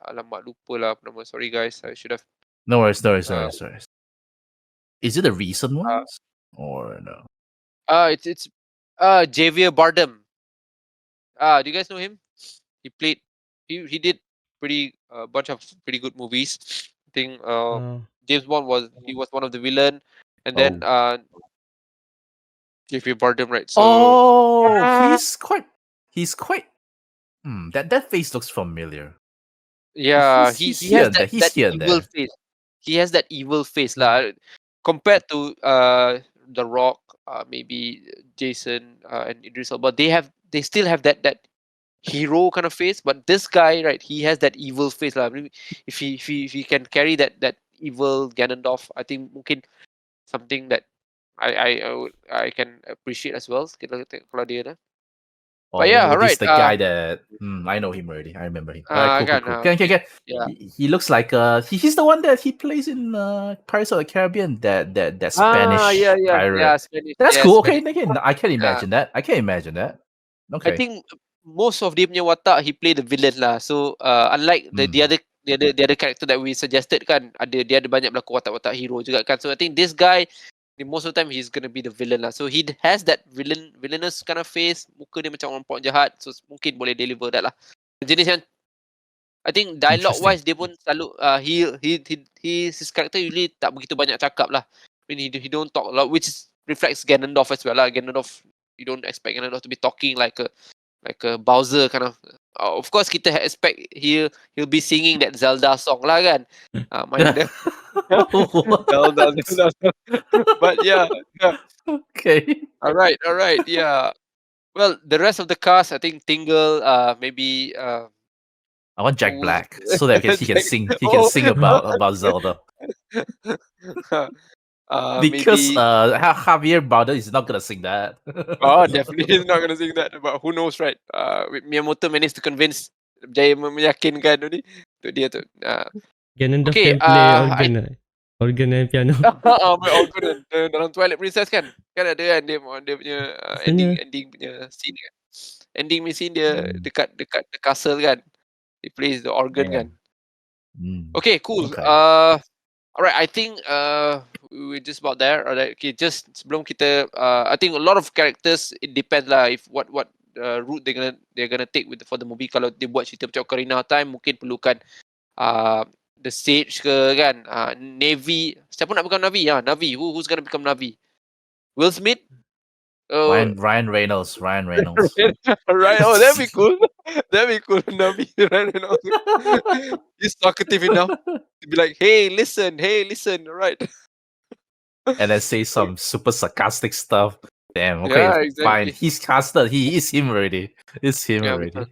Alamak, lupa lah nama. Sorry guys, I should have. No worries. Is it a recent one or no? It's Javier Bardem. Do you guys know him? He played. He did bunch of pretty good movies. I think James Bond was one of the villain, and then Javier Bardem, right? So he's quite. That face looks familiar. Yeah, he has that evil face. He has that evil face lah. Compared to The Rock, maybe Jason and Idris Elba, they still have that hero kind of face. But this guy, right, he has that evil face lah. Maybe if he can carry that evil Ganondorf, I think mungkin something that I can appreciate as well. Kita tengok kalau dia Oh, yeah, this alright. the guy that I know him already. I remember him. Alright, cool. Can. Yeah. He looks like he's the one that he plays in Pirates of the Caribbean. That Spanish pirate. Spanish. That's Yeah, cool. Spanish. Okay, I can Yeah. imagine that. I can imagine that. I Okay. think most of dia punya watak he play the villain lah. So unlike the other character that we suggested kan, dia ada banyak berlaku watak-watak hero juga kan. So I think this guy most of the time he's gonna be the villain lah. So he has that villainous kind of face. Muka dia macam orang pok jahat. So mungkin boleh deliver that lah. Jenis yang I think dialogue wise dia pun selalu his character usually tak begitu banyak cakap lah. I mean he don't talk a lot, which reflects Ganondorf as well lah. Ganondorf, you don't expect Ganondorf to be talking like a Bowser kind of. Of course kita expect he'll be singing that Zelda song lah kan. Main dia. Zelda. But yeah. Okay. All right. Yeah. Well, the rest of the cast, I think Tingle, maybe. I want Jack Black so that he can sing. He can sing about Zelda. Because maybe Javier Bardem is not gonna sing that. Definitely he's not gonna sing that. But who knows, right? Miyamoto managed to convince Jaya meyakinkan tu ni untuk dia tu. Ganondorf Okay, can play organ and piano. organ dalam Twilight Princess kan ada kan dia punya ending punya scene kan. Ending punya scene dia dekat the castle kan. He plays the organ kan. Okay, cool. Okay. Alright, I think we're just about there. Alright, okay, just sebelum kita I think a lot of characters, it depends lah if what route they're gonna take for the movie. Kalau dia buat cerita macam Ocarina of Time, mungkin perlukan the Sage ke kan, Navy. Siapa nak become Navi? Navi. Who's gonna become Navi? Will Smith? Ryan Reynolds. Right. Oh, that'd be cool. Navi. Ryan Reynolds. He's talkative enough to be like, hey, listen. Right. And then say some super sarcastic stuff. Damn. Okay. Yeah, exactly. Fine. He's casted. He is him already. It's him already.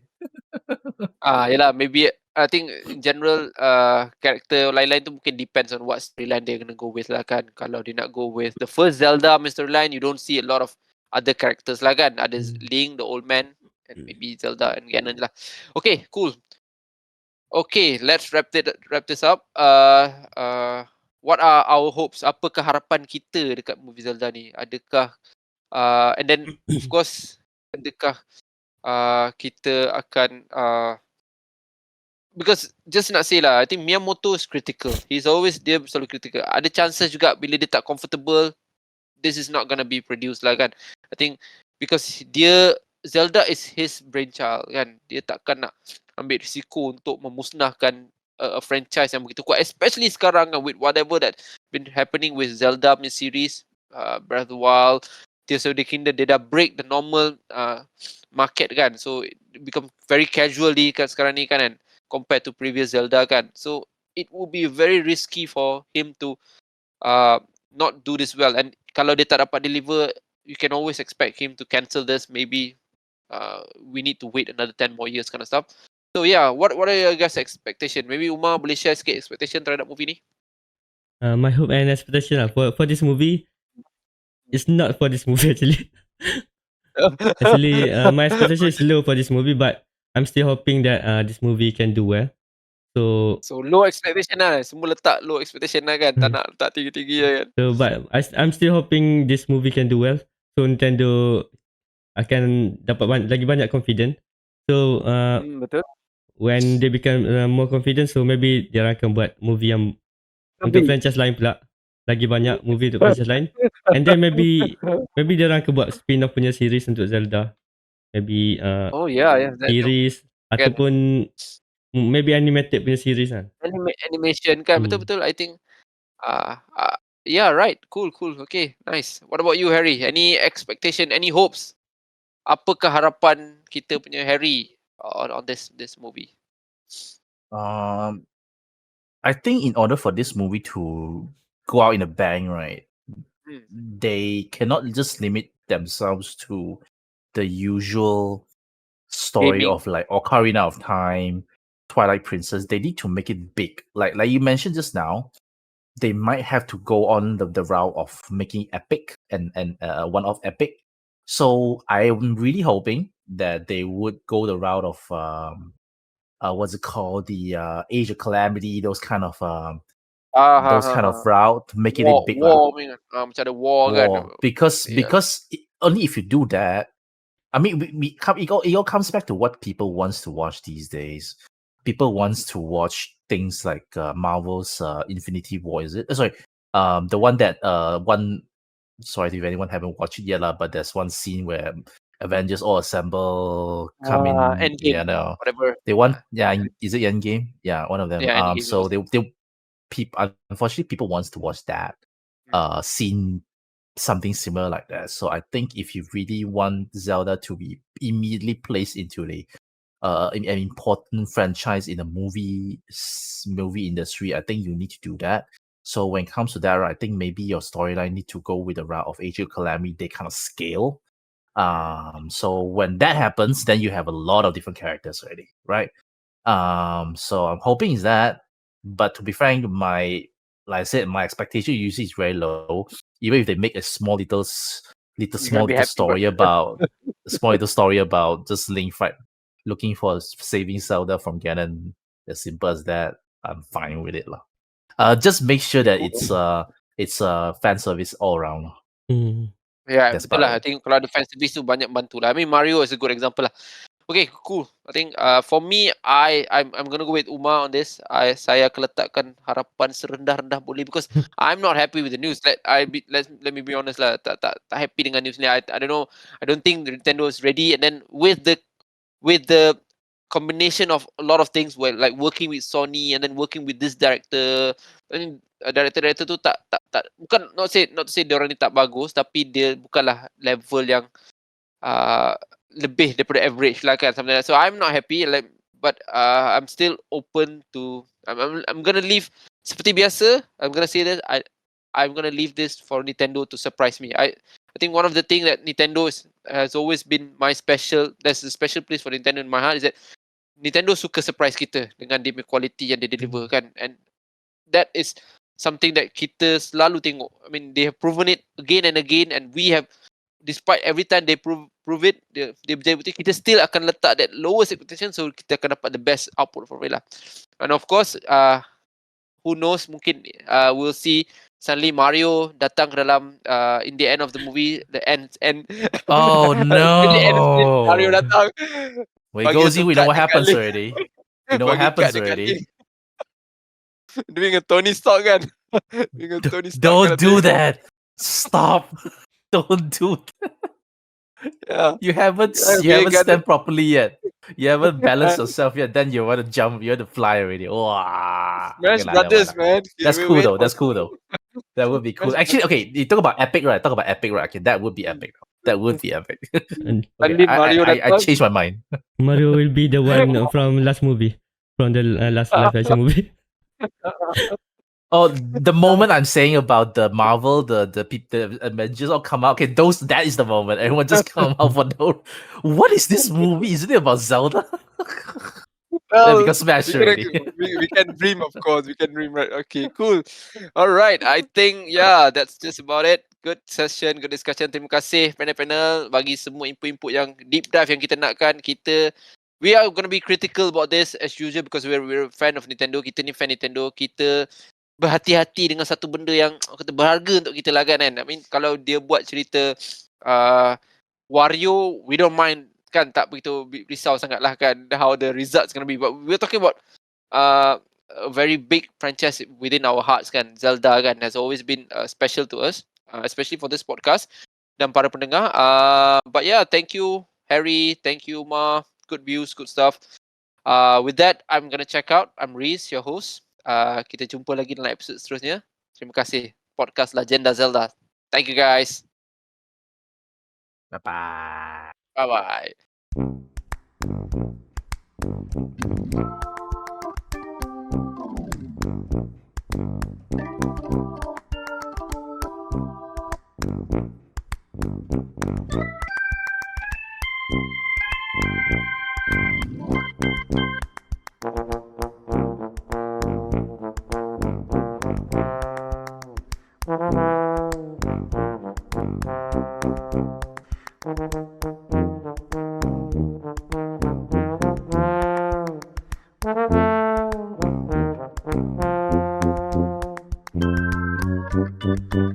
Yelah, maybe I think in general character lain-lain tu mungkin depends on what storyline they're gonna go with lah kan. Kalau dia nak go with the first Zelda storyline, you don't see a lot of other characters lah kan. Ada Link, the old man, and maybe Zelda and Ganon lah. Okay, cool. Okay, let's wrap this up. What are our hopes? Apakah harapan kita dekat movie Zelda ni? Adakah and then of course adakah kita akan because just nak say lah, I think Miyamoto is critical. He's always dia selalu critical. Ada chances juga bila dia tak comfortable, this is not gonna be produced lah kan. I think because Zelda is his brainchild kan. Dia takkan nak ambil risiko untuk memusnahkan a franchise yang begitu kuat, especially sekarang with whatever that been happening with Zelda series, Breath of the Wild, Tears of the Kingdom. Dia dah break the normal market kan. So it become very casually kan sekarang ni kan, compared to previous Zelda kan. So it will be very risky for him to not do this well. And kalau dia tak dapat deliver, you can always expect him to cancel this. Maybe we need to wait another 10 more years kind of stuff. So yeah, what are your guys' expectation? Maybe Umar boleh share sikit expectation terhadap movie ni? My hope and expectation for this movie, it's not for this movie actually. Actually, my expectation is low for this movie, but I'm still hoping that this movie can do well. So low expectation lah. Semua letak low expectation lah kan. Tak nak letak tinggi-tinggi lah kan. So but I'm still hoping this movie can do well. So Nintendo akan dapat lagi banyak confident. So betul. When they become more confident, so maybe dia akan buat movie yang untuk franchise lain pula. Lagi banyak movie untuk franchise lain. And then maybe dia akan buat spin-off punya series untuk Zelda. Maybe series ataupun maybe animated punya series kan. Animation kan. Betul-betul. I think yeah, right. Cool. Okay, nice. What about you, Harry? Any expectation, any hopes? Apakah harapan kita punya Harry on this movie? I think in order for this movie to go out in a bang, right, they cannot just limit themselves to the usual story of like Ocarina of Time, Twilight Princess. They need to make it big. Like you mentioned just now, they might have to go on the route of making epic and one-off epic. So I'm really hoping that they would go the route of what's it called, the Age of Calamity, those kind of route, making it big war macam ada war kan. because only if you do that, I mean, it all comes back to what people wants to watch these days. People wants to watch things like Marvel's Infinity War. Is it? Sorry, the one that Sorry if anyone haven't watched it yet, but there's one scene where Avengers all assemble, come in. Endgame, whatever. They want, is it Endgame? Yeah, one of them. Yeah, Endgame so unfortunately, people wants to watch that scene, something similar like that. So I think if you really want Zelda to be immediately placed into an important franchise in the movie industry, I think you need to do that. So when it comes to that, I think maybe your storyline need to go with the route of Age of Calamity. They kind of scale. So when that happens, then you have a lot of different characters already, right? So I'm hoping is that. But to be frank, like I said, my expectation usually is very low. Even if they make a small little story about just Link looking for saving Zelda from Ganon, as simple as that, I'm fine with it lah. Just make sure that it's fan service all around. Yeah, betul lah. I think kalau ada fan service tu banyak bantu lah. I mean, Mario is a good example lah. Okay, cool. I think for me, I'm gonna go with Umar on this. Saya akan letakkan harapan serendah-rendah boleh because I'm not happy with the news. Let me be honest lah. Tak happy dengan news ni. I don't know. I don't think Nintendo is ready. And then with the combination of a lot of things, where like working with Sony and then working with this director, I mean, director tu tak bukan not to say dia orang ni tak bagus, tapi dia bukanlah level yang lebih daripada average lah kan, something like that. So I'm not happy, but I'm still open to. I'm gonna leave seperti biasa. I'm gonna say that I'm gonna leave this for Nintendo to surprise me. I think one of the things that Nintendo has always been my special. There's a special place for Nintendo in my heart, is that Nintendo suka surprise kita dengan dia punya quality yang dia deliver kan, and that is something that kita selalu tengok. I mean, they have proven it again and again, and we have, despite every time they prove it, dia betul-betul kita still akan letak that lowest expectation, so kita akan dapat the best output from it lah. And of course, who knows, mungkin we'll see suddenly Mario datang ke dalam in the end of the movie, the end. Oh no! Mario datang. When it goes in, we know what happens already. We know what happens already. Doing a Tony Stark kan? Don't do that. Stop. Don't do that. Yeah. You haven't stand properly yet. You haven't balanced yourself yet. Then you want to jump. You want to fly already. Wow. Smash Brothers, man. That's cool though. That's cool though. That would be cool. Actually, okay. You talk about epic, right? Okay, that would be epic. That would be epic. Okay, I changed my mind. Mario will be the one from last movie, from the last live action movie. Oh, the moment I'm saying about the Marvel, the Avengers all come out. Okay, that is the moment. Everyone just come out for no. What is this movie? Isn't it about Zelda? Well, because Smash already. We can dream, of course. We can dream, right? Okay, cool. All right. I think, that's just about it. Good session, good discussion. Terima kasih panel-panel bagi semua input-input yang deep dive yang kita nakkan. We are going to be critical about this as usual because we're a fan of Nintendo. Kita ni fan Nintendo. Kita berhati-hati dengan satu benda yang kata berharga untuk kita lah kan. I mean, kalau dia buat cerita Wario, we don't mind kan, tak begitu risau sangat lah kan how the results going to be. But we're talking about a very big franchise within our hearts kan. Zelda kan has always been special to us, especially for this podcast dan para pendengar. But thank you Harry, thank you Ma. Good views, good stuff. With that, I'm gonna check out. I'm Reez, your host. Kita jumpa lagi dalam episod seterusnya. Terima kasih. Podcast Lagenda Zelda. Thank you guys. Bye-bye. Bye-bye. Thank you.